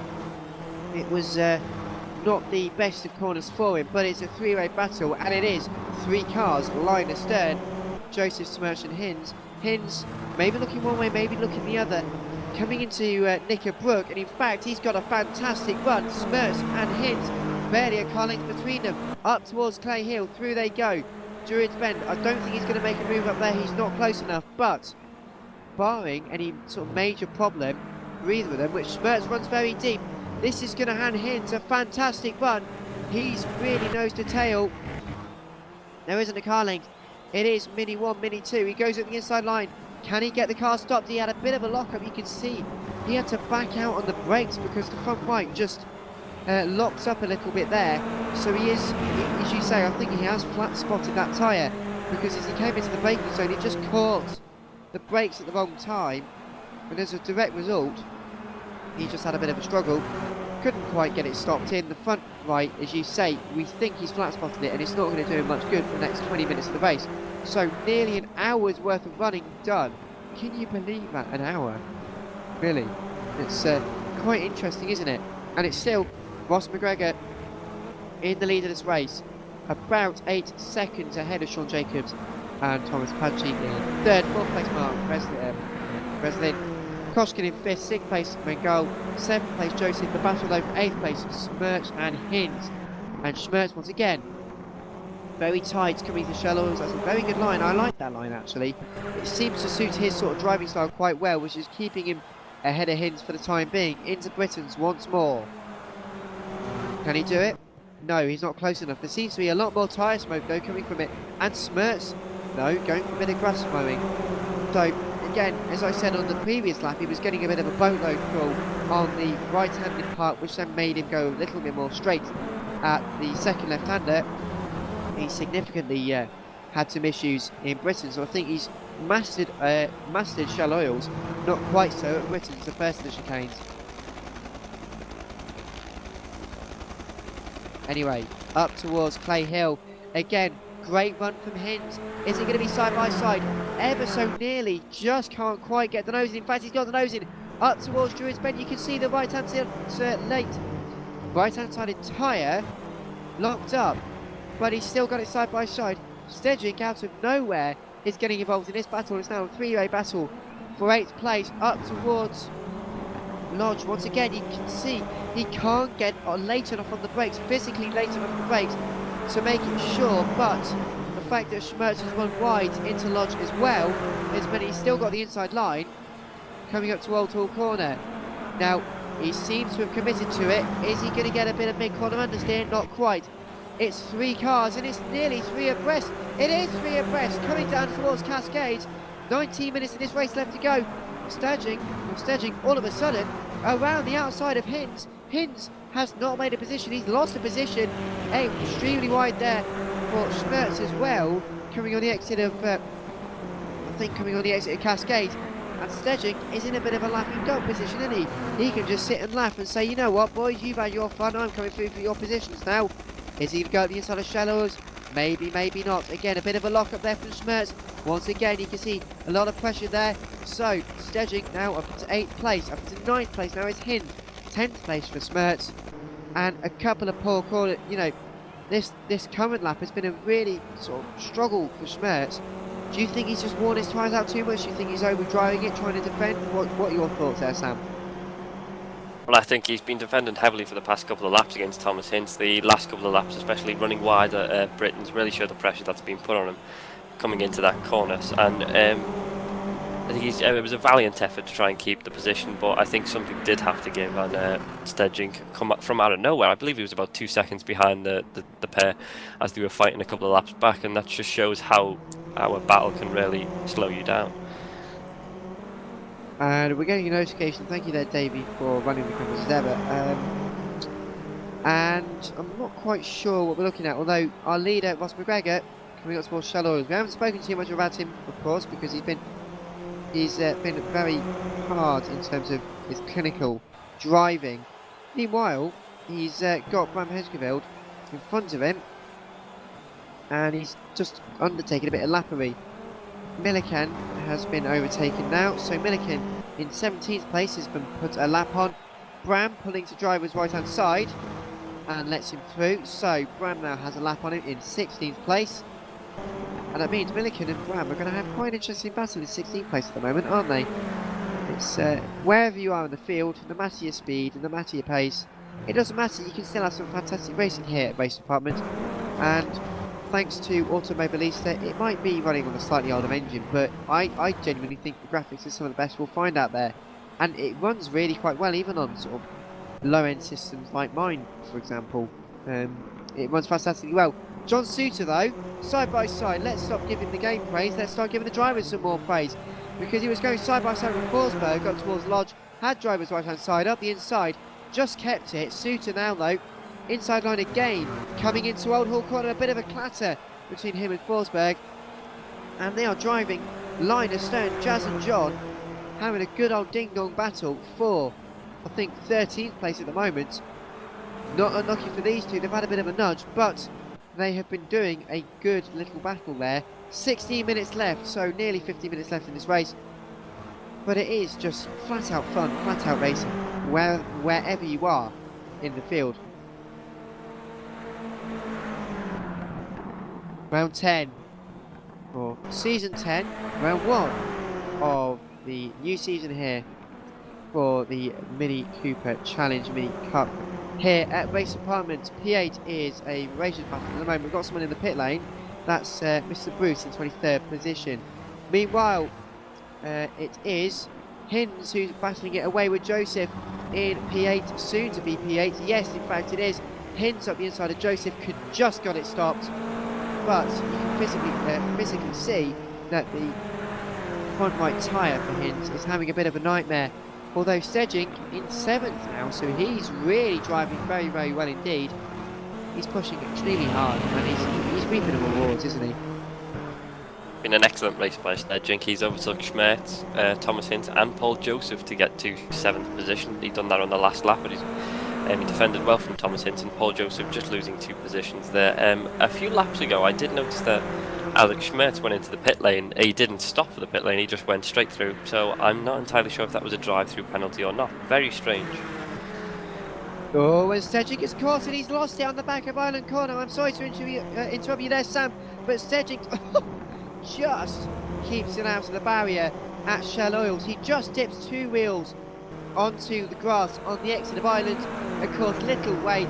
it was not the best of corners for him, but it's a 3-way battle, and it is 3 cars, line astern. Joseph, Schmerz and Hinz. Hinz, maybe looking one way, maybe looking the other. Coming into Knickerbrook, and in fact, he's got a fantastic run. Schmerz and Hinz, barely a car length between them. Up towards Clay Hill, through they go. Druids Bend, I don't think he's going to make a move up there, he's not close enough, but barring any sort of major problem, breather with them, which Smerts runs very deep. This is going to hand Hinds a fantastic run. He's really nose to tail. There isn't a car length. It is Mini 1, Mini 2. He goes up the inside line. Can he get the car stopped? He had a bit of a lockup. You can see he had to back out on the brakes because the front right just locks up a little bit there. So he is, as you say, I think he has flat spotted that tyre because as he came into the braking zone, he just caught the brakes at the wrong time. And as a direct result, he just had a bit of a struggle. Couldn't quite get it stopped in. The front right, as you say, we think he's flat spotted it and it's not going to do him much good for the next 20 minutes of the race. So nearly an hour's worth of running done. Can you believe that? An hour? Really? It's quite interesting, isn't it? And it's still Ross McGregor in the lead of this race. About 8 seconds ahead of Sean Jacobs and Thomas Padgett in third, fourth place Mark Breslin. Koshkin in 5th, 6th place Mengal, 7th place Joseph, the battle though for 8th place Smerch and Hinds. And Smerch once again, very tight coming to shallows. That's a very good line. I like that line actually. It seems to suit his sort of driving style quite well, which is keeping him ahead of Hinds for the time being. Into Britain's once more. Can he do it? No, he's not close enough. There seems to be a lot more tyre smoke though coming from it. And Smerts, no, going for a bit of grass mowing. So again, as I said on the previous lap, he was getting a bit of a boatload pull on the right-handed part, which then made him go a little bit more straight at the second left-hander. He significantly had some issues in Britain, so I think he's mastered Shell Oils, not quite so at Britain's, the first of the chicanes. Anyway, up towards Clay Hill. Again, great run from Hinds. Is it going to be side by side? Ever so nearly, just can't quite get the nose in. In fact, he's got the nose in. Up towards Druids Bend, you can see the right-hand sided tyre locked up, but he's still got it side by side. Stedgick out of nowhere is getting involved in this battle. It's now a three-way battle for 8th place up towards Lodge. Once again, you can see he can't get late enough on the brakes, physically late enough on the brakes to make it sure, but the fact that Schmerz has run wide into Lodge as well has meant he's still got the inside line coming up to Oulton corner. Now, he seems to have committed to it. Is he going to get a bit of mid-corner understeer? Not quite. It's 3 cars and it's nearly 3 abreast. It is 3 abreast coming down towards Cascades. 19 minutes of this race left to go. Stedging all of a sudden around the outside of Hinds. Hinds has not made a position. He's lost a position. Extremely wide there for Schmerz as well. Coming on the exit of, Cascade. And Stedging is in a bit of a laughing dog position, isn't he? He can just sit and laugh and say, you know what, boys, you've had your fun. I'm coming through for your positions now. Is he going to go at the inside of Shallows? Maybe, maybe not. Again, a bit of a lock up there from Schmerz. Once again, you can see a lot of pressure there. So, Stedging now up to 8th place. Up to 9th place now is Hind. 10th place for Schmerz. And a couple of poor corners. You know, this current lap has been a really sort of struggle for Schmerz. Do you think he's just worn his tyres out too much? Do you think he's overdriving it, trying to defend? What are your thoughts there, Sam? Well, I think he's been defending heavily for the past couple of laps against Thomas Hinds. The last couple of laps, especially running wide at Britain's, really showed the pressure that's been put on him coming into that corner. And I think it was a valiant effort to try and keep the position, but I think something did have to give. And Stedging come up from out of nowhere. I believe he was about 2 seconds behind the pair as they were fighting a couple of laps back, and that just shows how a battle can really slow you down. And we're getting a notification. Thank you there, Davey, for running the cameras as ever. And I'm not quite sure what we're looking at, although our leader, Ross McGregor, coming up towards Shallows. We haven't spoken too much about him, of course, because he's been very hard in terms of his clinical driving. Meanwhile, he's got Bram Hedgeveld in front of him, and he's just undertaking a bit of lappery. Milliken has been overtaken now, so Milliken in 17th place has been put a lap on. Bram pulling to driver's right hand side and lets him through, so Bram now has a lap on him in 16th place, and that means Milliken and Bram are going to have quite an interesting battle in 16th place at the moment, aren't they? It's wherever you are in the field, no matter your speed and no matter your pace, it doesn't matter, you can still have some fantastic racing here at Race Department. And thanks to Automobilista, it might be running on a slightly older engine, but I genuinely think the graphics are some of the best we'll find out there. and it runs really quite well, even on sort of low-end systems like mine, for example. It runs fantastically well. John Suter, though, side by side. Let's stop giving the game praise. Let's start giving the drivers some more praise, because he was going side by side with Forsberg up towards Lodge. Had driver's right-hand side up the inside, just kept it. Suter now, though, inside line again, coming into Old Hall Corner. A bit of a clatter between him and Forsberg, and they are driving line astern. Jazz and John having a good old ding-dong battle for, I think, 13th place at the moment. Not unlucky for these two. They've had a bit of a nudge, but they have been doing a good little battle there. 16 minutes left, so nearly 50 minutes left in this race. But it is just flat out fun, flat out racing, wherever you are in the field. Round 10 for season 10, round 1 of the new season here for the Mini Cooper Challenge Mini Cup here at Race Apartments. P8 is a racing battle at the moment. We've got someone in the pit lane. That's Mr. Bruce in 23rd position. Meanwhile, it is Hinds who's battling it away with Joseph in P8, soon to be P8. Yes, in fact it is. Hinds up the inside of Joseph, could just got it stopped, but you can physically see that the front right tyre for Hinds is having a bit of a nightmare. Although Stedging in 7th now, so he's really driving very, very well indeed. He's pushing extremely hard, and he's reaping the rewards, isn't he? Been an excellent race by Stedging. He's overtook Schmertz, Thomas Hint and Paul Joseph to get to 7th position. He'd done that on the last lap, but he defended well from Thomas Hint, and Paul Joseph just losing 2 positions there. A few laps ago, I did notice that Alex Schmertz went into the pit lane. He didn't stop for the pit lane, he just went straight through. So I'm not entirely sure if that was a drive-through penalty or not. Very strange. Oh, and Stedging is caught and he's lost it on the back of Island Corner. I'm sorry to interrupt you there, Sam, but Stedging just keeps it out of the barrier at Shell Oils. He just dips 2 wheels onto the grass on the exit of Island. Of course, little weight,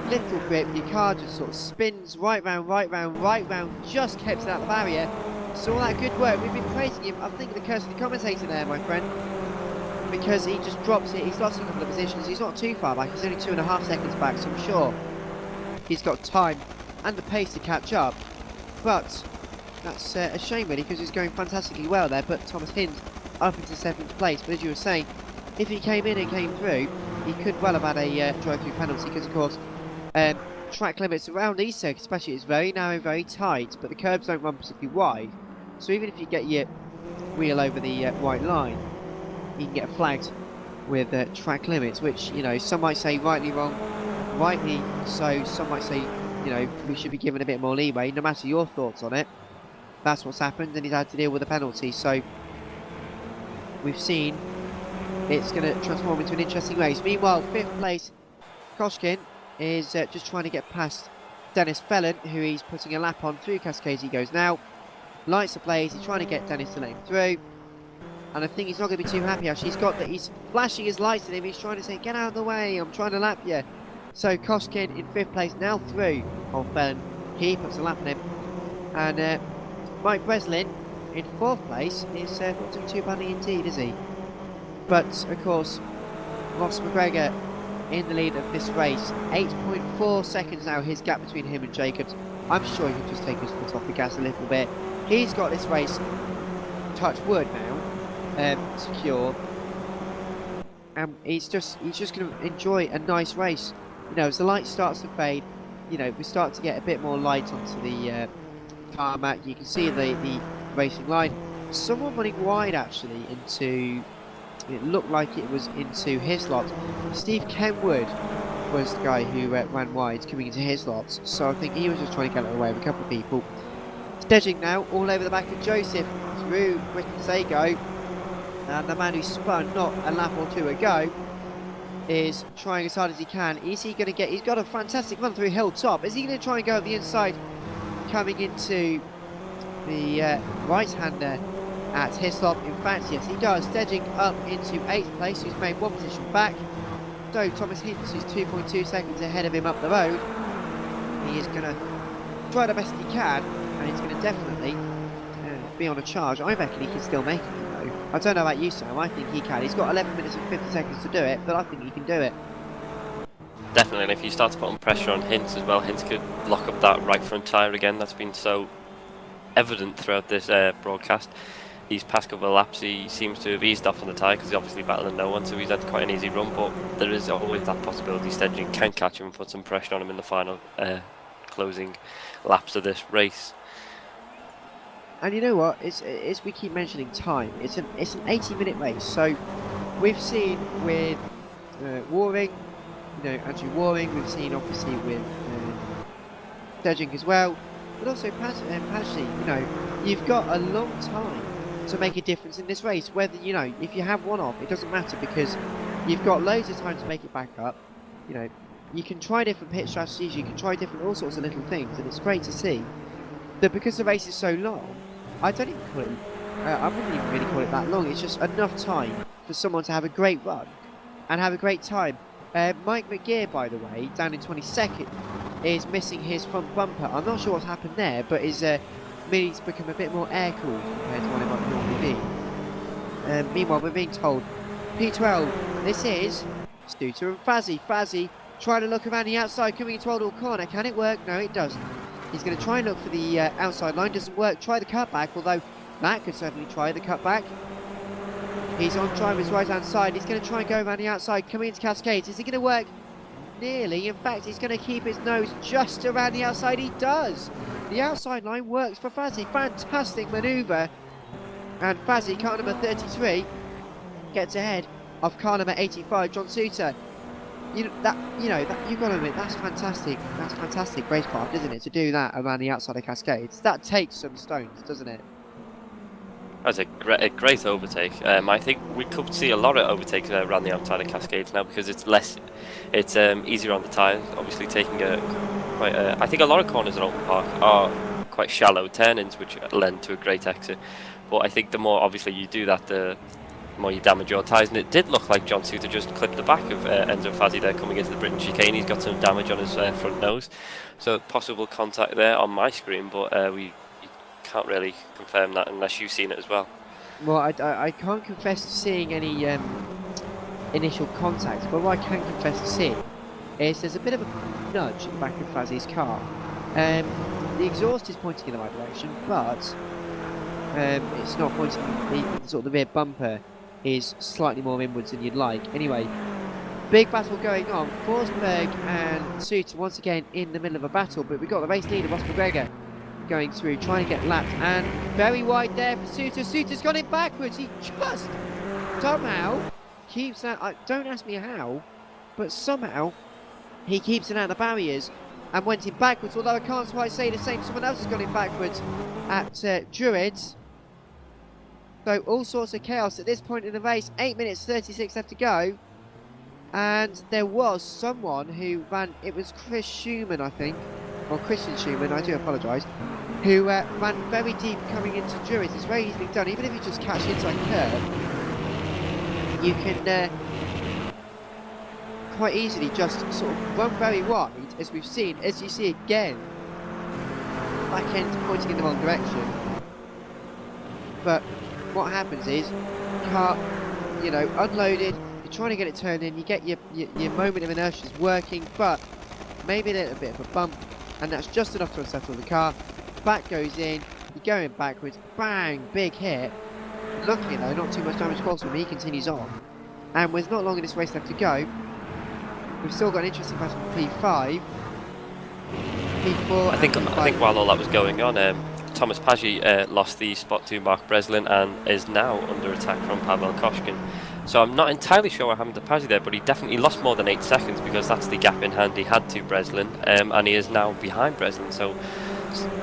little grip, your car just sort of spins right round, just kept it out the barrier. So all that good work, we've been praising him. I think the curse of the commentator there, my friend, because he just drops it. He's lost a couple of positions. He's not too far back, he's only 2.5 seconds back, so I'm sure he's got time and the pace to catch up. But that's a shame really, because he's going fantastically well there. But Thomas Hind up into 7th place. But as you were saying, if he came in and came through, he could well have had a drive-through penalty, because of course track limits around these circuits especially is very narrow, very tight, but the curbs don't run particularly wide. So even if you get your wheel over the white line, you can get flagged with track limits, which, you know, some might say rightly so, some might say, you know, we should be given a bit more leeway. No matter your thoughts on it, that's what's happened, and he's had to deal with a penalty. So we've seen it's going to transform into an interesting race. Meanwhile, 5th place Koshkin is just trying to get past Dennis Felon, who he's putting a lap on through Cascades. He goes now, lights are blazed, he's trying to get Dennis to let him through, and I think he's not going to be too happy actually. He's got that, he's flashing his lights at him, he's trying to say, get out of the way, I'm trying to lap you. So Koshkin in 5th place, now through on Felon, he puts a lap on him, and Mike Breslin in 4th place is not doing too badly indeed, is he? But of course, Ross McGregor in the lead of this race, 8.4 seconds now, his gap between him and Jacobs. I'm sure he can just take his foot off the gas a little bit. He's got this race, touch wood now, secure, and he's just going to enjoy a nice race. You know, as the light starts to fade, you know, we start to get a bit more light onto the tarmac. You can see the racing line. Someone running wide actually into, it looked like it was into his lot. Steve Kenwood was the guy who ran wide coming into his lots, so I think he was just trying to get away with a couple of people. Stedging now all over the back of Joseph through Britain Sago, and the man who spun not a lap or two ago is trying as hard as he can. Is he going to get, he's got a fantastic run through Hilltop, is he going to try and go up the inside coming into the right-hander at Hislop? In fact, yes, he does. Stedging up into 8th place, who's made 1 position back. So Thomas Hinds, who's 2.2 seconds ahead of him up the road, he is going to try the best he can, and he's going to definitely be on a charge. I reckon he can still make it, you know. I don't know about you, Sam. I think he can. He's got 11 minutes and 50 seconds to do it, but I think he can do it. Definitely, and if you start to put on pressure on Hints as well, Hints could lock up that right front tyre again. That's been so evident throughout this broadcast. These past couple of laps, he seems to have eased off on the tyre because he's obviously battling no one, so he's had quite an easy run. But there is always that possibility Stedgen can catch him and put some pressure on him in the final closing laps of this race. And you know what? It's we keep mentioning time. It's an 80-minute race. So we've seen with Waring, Andrew Waring. We've seen obviously with Stedgen as well, but also Pashy. You've got a long time to make a difference in this race. Whether if you have one off, it doesn't matter because you've got loads of time to make it back up. You can try different pit strategies. You can try different all sorts of little things, and it's great to see that because the race is so long. I don't even call it. I wouldn't even really call it that long. It's just enough time for someone to have a great run and have a great time. Mike McGear, by the way, down in 22nd, is missing his front bumper. I'm not sure what's happened there, but he's become a bit more air-cooled compared to what it might normally be. Meanwhile, we're being told, P12, this is Stuter and Fazzy. Fazzy trying to look around the outside, coming into Old corner. Can it work? No, it doesn't. He's going to try and look for the outside line. Doesn't work. Try the cutback, although Matt could certainly try the cutback. He's on driver's right-hand side. He's going to try and go around the outside, coming into Cascades. Is it going to work? Nearly. In fact, he's going to keep his nose just around the outside. He does. The outside line works for Fazzy. Fantastic manoeuvre. And Fazzy, car number 33, gets ahead of car number 85, John Suter. You've got to admit, that's fantastic. That's fantastic racecraft, isn't it? To do that around the outside of Cascades. That takes some stones, doesn't it? That's a great overtake. I think we could see a lot of overtakes around the outside of Cascades now because it's easier on the tyres. Obviously, taking I think a lot of corners at Oulton Park are quite shallow turn-ins, which lend to a great exit. But I think the more obviously you do that, the more you damage your tyres, and it did look like John Suter just clipped the back of Enzo Fazzi there coming into the Britain chicane. He's got some damage on his front nose, so possible contact there on my screen, but we can't really confirm that unless you've seen it as well. Well, I can't confess to seeing any initial contact, but what I can confess to seeing is there's a bit of a nudge in the back of Fazzi's car. The exhaust is pointing in the right direction, but it's not pointing. The rear bumper is slightly more inwards than you'd like. Anyway, big battle going on. Forsberg and Suter once again in the middle of a battle, but we've got the race leader, Ross McGregor, going through, trying to get lapped, and very wide there for Suter. Suter's gone in backwards. He just somehow keeps that. Don't ask me how, but somehow he keeps it out of the barriers and went in backwards. Although I can't quite say the same. Someone else has gone in backwards at Druids. So all sorts of chaos at this point in the race. 8 minutes 36 left to go. And there was someone who ran, it was Chris Schumann, I think, or Christian Schumann, I do apologise, who ran very deep coming into Druids. It's very easily done. Even if you just catch the inside curve, you can quite easily just sort of run very wide, as we've seen, as you see again. Back end pointing in the wrong direction. But what happens is, car, unloaded, you're trying to get it turned in, you get your moment of inertia is working, but maybe a little bit of a bump, and that's just enough to unsettle the car. Back goes in, you're going backwards, bang, big hit. Luckily though, not too much damage caused from him, he continues on. And with not long in this race left to go, we've still got an interesting battle for P5. P4. I think while all that was going on, Thomas Paggi lost the spot to Mark Breslin and is now under attack from Pavel Koshkin. So I'm not entirely sure what happened to Paggi there, but he definitely lost more than 8 seconds because that's the gap in hand he had to Breslin, and he is now behind Breslin. So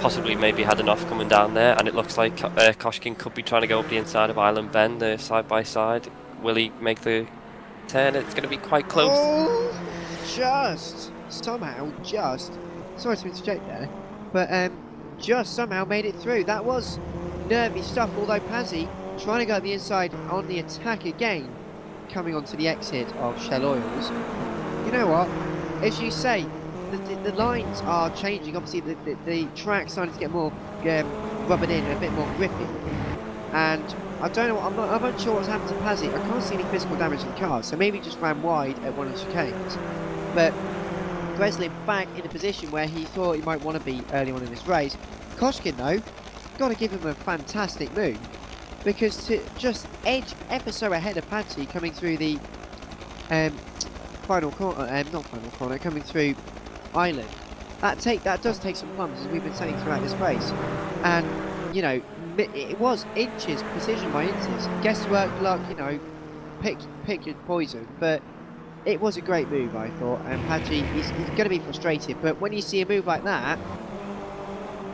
possibly maybe had enough coming down there, and it looks like Koshkin could be trying to go up the inside of Island Bend side by side. Will he make the turn? It's going to be quite close. Oh, sorry to interject there, but just somehow made it through. That was nervy stuff, although Pazzi trying to go the inside on the attack again, coming onto the exit of Shell Oils. You know what, as you say, the lines are changing. Obviously the track's starting to get more rubbered in, a bit more grippy. And I don't know, I'm unsure what's happened to Pazzi. I can't see any physical damage to the car, so maybe he just ran wide at one of the chicanes. But Breslin back in a position where he thought he might want to be early on in this race. Koshkin, though, got to give him a fantastic move, because to just edge ever so ahead of Pazzi coming through the final corner, not final corner, coming through Island, that does take some plums, as we've been saying throughout this race. And you know, it was inches, precision by inches. Guesswork, luck, you know, pick your poison. But it was a great move, I thought. And Padgett, he's going to be frustrated. But when you see a move like that,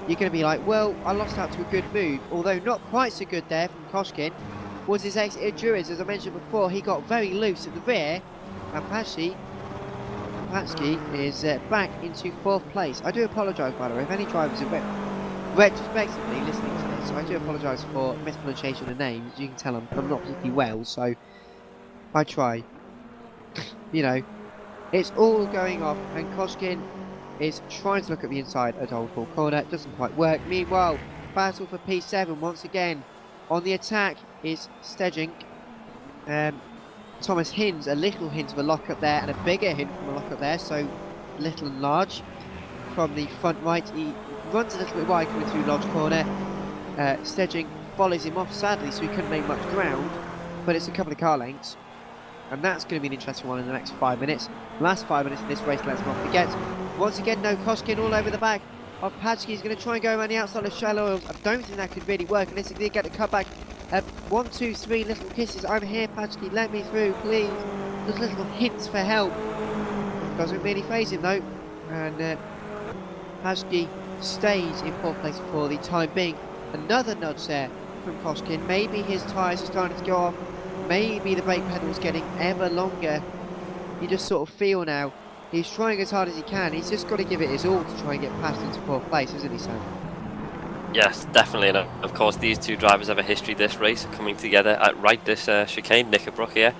you're going to be like, well, I lost out to a good move. Although not quite so good there from Koshkin. Was his exit at Druids, as I mentioned before, he got very loose at the rear. And Patsky is back into 4th place. I do apologise, by the way, if any drivers are retrospectively listening to this. I do apologise for mispronunciation of names. You can tell I'm not particularly well, so I try. You know, it's all going off, and Koshkin is trying to look at the inside at Old Hall Corner. It doesn't quite work. Meanwhile, battle for P7 once again. On the attack is Stejink. Thomas Hinds, a little hint of a lock-up there, and a bigger hint from a lock-up there, so little and large. From the front right, he runs a little bit wide coming through Lodge Corner. Stejink follows him off, sadly, so he couldn't make much ground, but it's a couple of car lengths. And that's going to be an interesting one in the next 5 minutes. Last 5 minutes in this race, let's not forget. Once again, no Koshkin all over the back of Padgett. He's going to try and go around the outside of Shallow Oils. I don't think that could really work unless he did get the cutback. 1, 2, 3 little kisses. I'm here, Padgett. Let me through, please. Just little hints for help. Doesn't really phase him though. And Padgett stays in 4th place for the time being. Another nudge there from Koshkin. Maybe his tyres are starting to go off. Maybe the brake pedal's getting ever longer. You just sort of feel now he's trying as hard as he can. He's just got to give it his all to try and get past into 4th place, isn't he, Sam? Yes, definitely. And of course, these two drivers have a history this race, coming together at this chicane, Knickerbrook here,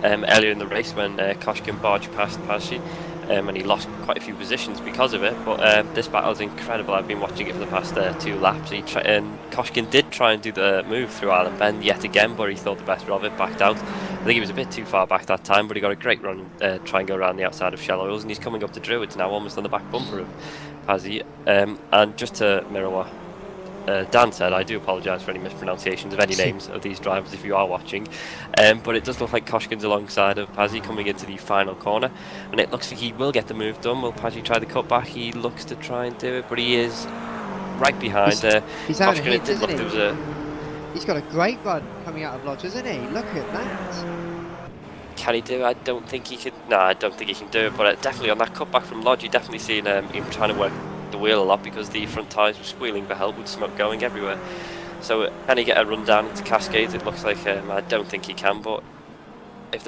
earlier in the race when Koshkin barged past Padgett. And he lost quite a few positions because of it, but this battle is incredible. I've been watching it for the past 2 laps. And Koshkin did try and do the move through Island Bend yet again, but he thought the better of it, backed out. I think he was a bit too far back that time, but he got a great run, try and go around the outside of Shallow Hills, and he's coming up to Druids now, almost on the back bumper of Pazzi. And just to mirror what Dan said, I do apologise for any mispronunciations of any names of these drivers if you are watching, but it does look like Koshkin's alongside of Pazzi coming into the final corner, and it looks like he will get the move done. Will Pazzi try the cutback? He looks to try and do it, but he is right behind. He's having a Koshkin, hit, isn't he? He's got a great run coming out of Lodge, isn't he? Look at that. Can he do it? I don't think he can. No, I don't think he can do it, but definitely on that cutback from Lodge, you definitely seen him trying to work the wheel a lot because the front tyres were squealing for help with smoke going everywhere. So can he get a run down into Cascades? It looks like I don't think he can, but if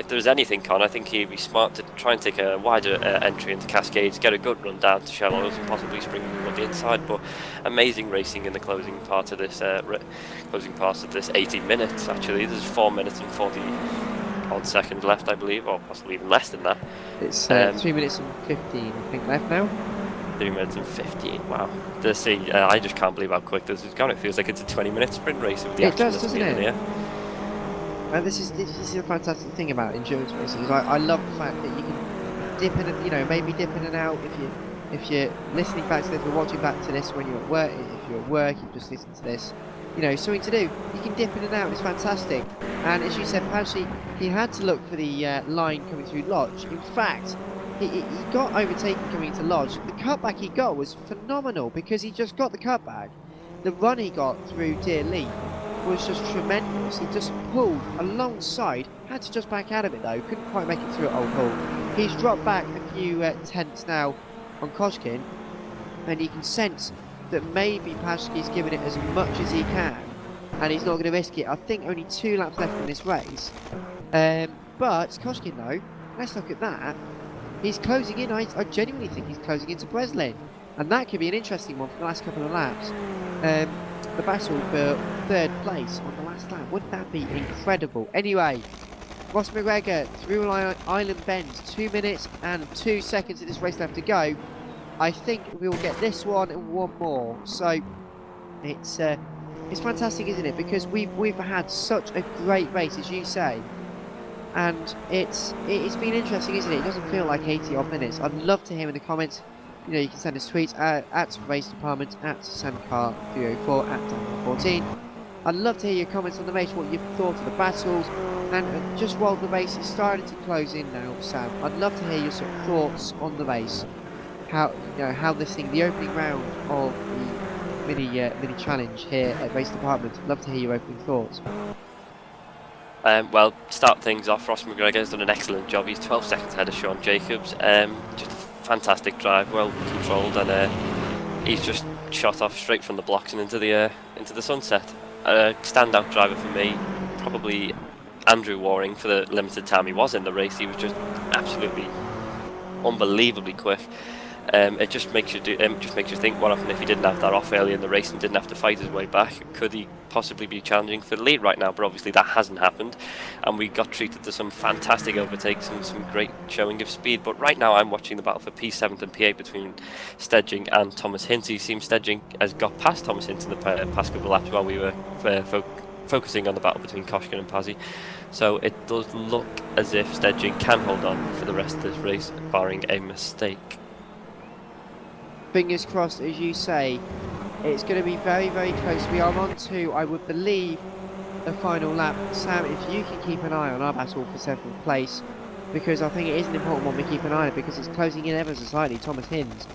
there's anything, Con, I think he'd be smart to try and take a wider entry into Cascades, get a good run down to Shallow Hills and possibly spring on the inside. But amazing racing in the closing part of this 18 minutes. Actually, there's 4 minutes and 40 odd seconds left, I believe, or possibly even less than that. It's 3 minutes and 15, I think, left now. 3 minutes and 15, wow. I just can't believe how quick this has gone. It feels like it's a 20-minute sprint race with the action that's doesn't been it? here. And this is a fantastic thing about endurance races. I love the fact that you can dip in, maybe dip in and out if you're listening back to this or watching back to this when you're at work. If you're at work, you just listen to this. Something to do. You can dip in and out. It's fantastic. And as you said, Padgett, he had to look for the line coming through Lodge. In fact, he got overtaken coming into Lodge. The cutback he got was phenomenal because he just got the cutback. The run he got through Deer Leap was just tremendous. He just pulled alongside, had to just back out of it though, couldn't quite make it through at Old Hall. He's dropped back a few tenths now on Koshkin, and you can sense that maybe Padgett's given it as much as he can, and he's not going to risk it. I think only 2 laps left in this race. But Koshkin though, let's look at that. He's closing in. I genuinely think he's closing into Breslin, and that could be an interesting one for the last couple of laps. The battle for 3rd place on the last lap. Wouldn't that be incredible? Anyway, Ross McGregor through Island Bend. 2 minutes and 2 seconds of this race left to go. I think we will get this one and one more. So it's it's fantastic, isn't it? Because we've had such a great race, as you say, and it's been interesting, isn't it? It doesn't feel like 80 odd minutes. I'd love to hear in the comments. You know, you can send us tweets at Race Department, at Sandcar304, at Dan14. I'd love to hear your comments on the race, what you've thought of the battles, and just while the race is starting to close in now, Sam, I'd love to hear your sort of thoughts on the race. How how this thing, the opening round of the mini challenge here at Race Department. I'd love to hear your opening thoughts. Well, to start things off, Ross McGregor has done an excellent job. He's 12 seconds ahead of Sean Jacobs. Just a fantastic drive, well controlled, and he's just shot off straight from the blocks and into the sunset. Standout driver for me, probably Andrew Waring. For the limited time he was in the race, he was just absolutely unbelievably quick. It just makes you think, what happened if he didn't have that off early in the race and didn't have to fight his way back? Could he possibly be challenging for the lead right now? But obviously that hasn't happened, and we got treated to some fantastic overtakes and some great showing of speed. But right now I'm watching the battle for P7 and P8 between Stedging and Thomas Hintz. It seems Stedging has got past Thomas Hintz in the past couple of laps while we were focusing on the battle between Koshkin and Pazzi. So it does look as if Stedging can hold on for the rest of this race, barring a mistake. Fingers crossed, as you say. It's going to be very, very close. We are on to, I would believe, the final lap. Sam, if you can keep an eye on our battle for 7th place, because I think it is an important one we keep an eye on it, because it's closing in ever so slightly. Thomas Hinds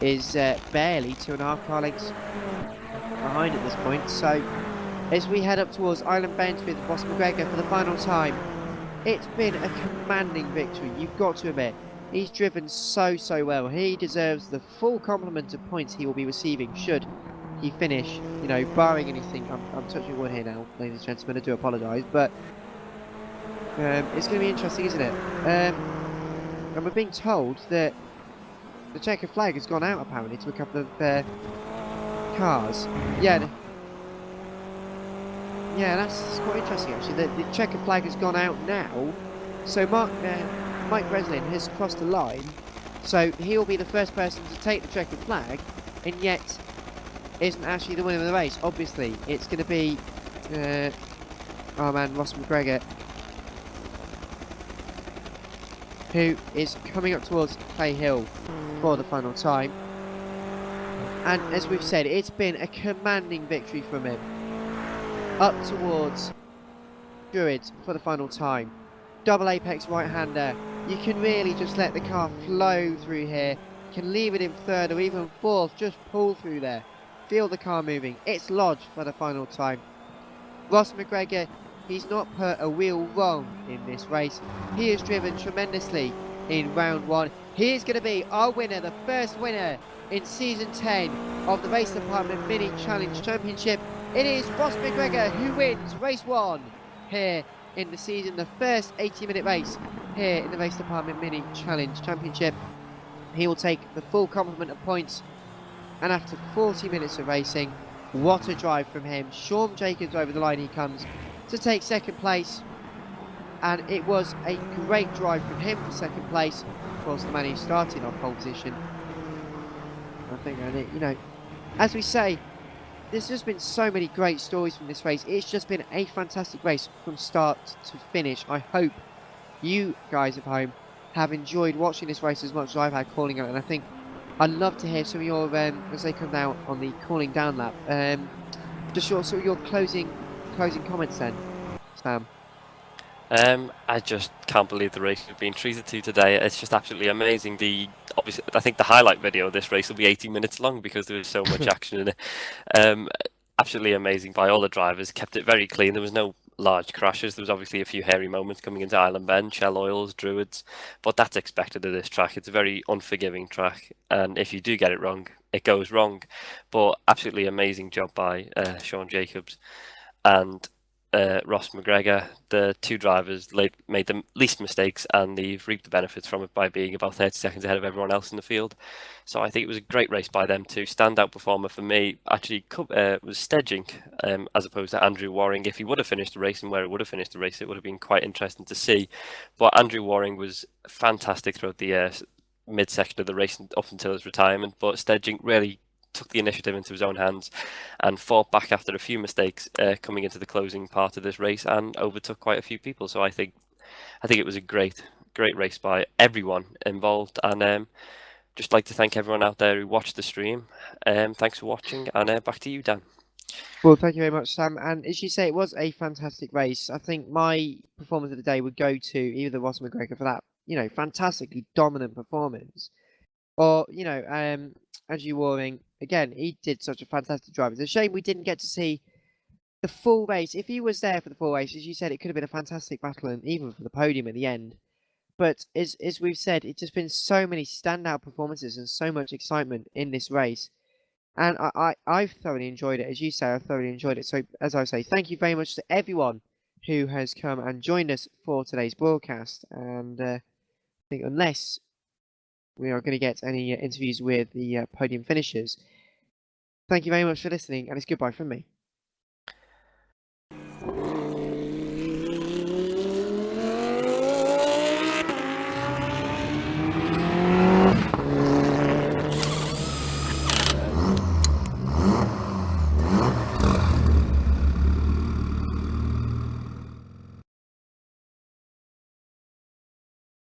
is barely 2.5 car lengths behind at this point. So as we head up towards Island Bend with Ross McGregor for the final time, it's been a commanding victory, you've got to admit. He's driven so well. He deserves the full complement of points he will be receiving should he finish, you know, barring anything. I'm touching wood here now, ladies and gentlemen, I do apologise, but it's going to be interesting, isn't it? And we're being told that the checkered flag has gone out apparently to a couple of cars. Yeah, that's quite interesting actually. The checkered flag has gone out now, so Mike Breslin has crossed the line, so he'll be the first person to take the checkered flag, and yet isn't actually the winner of the race. Obviously, it's going to be our man Ross McGregor, who is coming up towards Clay Hill for the final time. And as we've said, it's been a commanding victory from him. Up towards Druid for the final time. Double apex right-hander. You can really just let the car flow through here. You can leave it in 3rd or even 4th. Just pull through there. Feel the car moving. It's Lodge for the final time. Ross McGregor, he's not put a wheel wrong in this race. He has driven tremendously in round 1. He is going to be our winner, the first winner in Season 10 of the Race Department Mini Challenge Championship. It is Ross McGregor who wins race 1 here in the season, the first 80-minute race here in the Race Department Mini Challenge Championship. He will take the full complement of points, and after 40 minutes of racing, what a drive from him. Sean Jacobs over the line he comes to take 2nd place, and it was a great drive from him for 2nd place. Of course, the man who started on pole position. I think, you know, as we say, there's just been so many great stories from this race. It's just been a fantastic race from start to finish. I hope you guys at home have enjoyed watching this race as much as I've had calling it, and I think I'd love to hear some of your, as they come down on the calling down lap, just your closing comments then, Sam. I just can't believe the race we've been treated to today. It's just absolutely amazing. Obviously, I think the highlight video of this race will be 80 minutes long because there was so much action in it. Absolutely amazing by all the drivers. Kept it very clean. There was no large crashes. There was obviously a few hairy moments coming into Island Bend, Shell Oils, Druids, but that's expected of this track. It's a very unforgiving track, and if you do get it wrong, it goes wrong. But absolutely amazing job by Sean Jacobs and Ross McGregor. The two drivers made the least mistakes, and they've reaped the benefits from it by being about 30 seconds ahead of everyone else in the field. So I think it was a great race by them too. Standout performer for me actually was Stedging, as opposed to Andrew Waring. If he would have finished the race and where he would have finished the race, it would have been quite interesting to see. But Andrew Waring was fantastic throughout the mid-section of the race up until his retirement. But Stedging really took the initiative into his own hands and fought back after a few mistakes coming into the closing part of this race and overtook quite a few people. So I think it was a great race by everyone involved, and just like to thank everyone out there who watched the stream. Thanks for watching, and back to you, Dan. Well, thank you very much, Sam. And as you say, it was a fantastic race. I think my performance of the day would go to either Ross McGregor for that, fantastically dominant performance, or Andrew Waring. Again, he did such a fantastic drive. It's a shame we didn't get to see the full race. If he was there for the full race, as you said, it could have been a fantastic battle, and even for the podium at the end. But as we've said, it's just been so many standout performances and so much excitement in this race. And I've thoroughly enjoyed it. As you say, I've thoroughly enjoyed it. So, as I say, thank you very much to everyone who has come and joined us for today's broadcast. And I think unless we are going to get any interviews with the podium finishers, thank you very much for listening, and it's goodbye from me.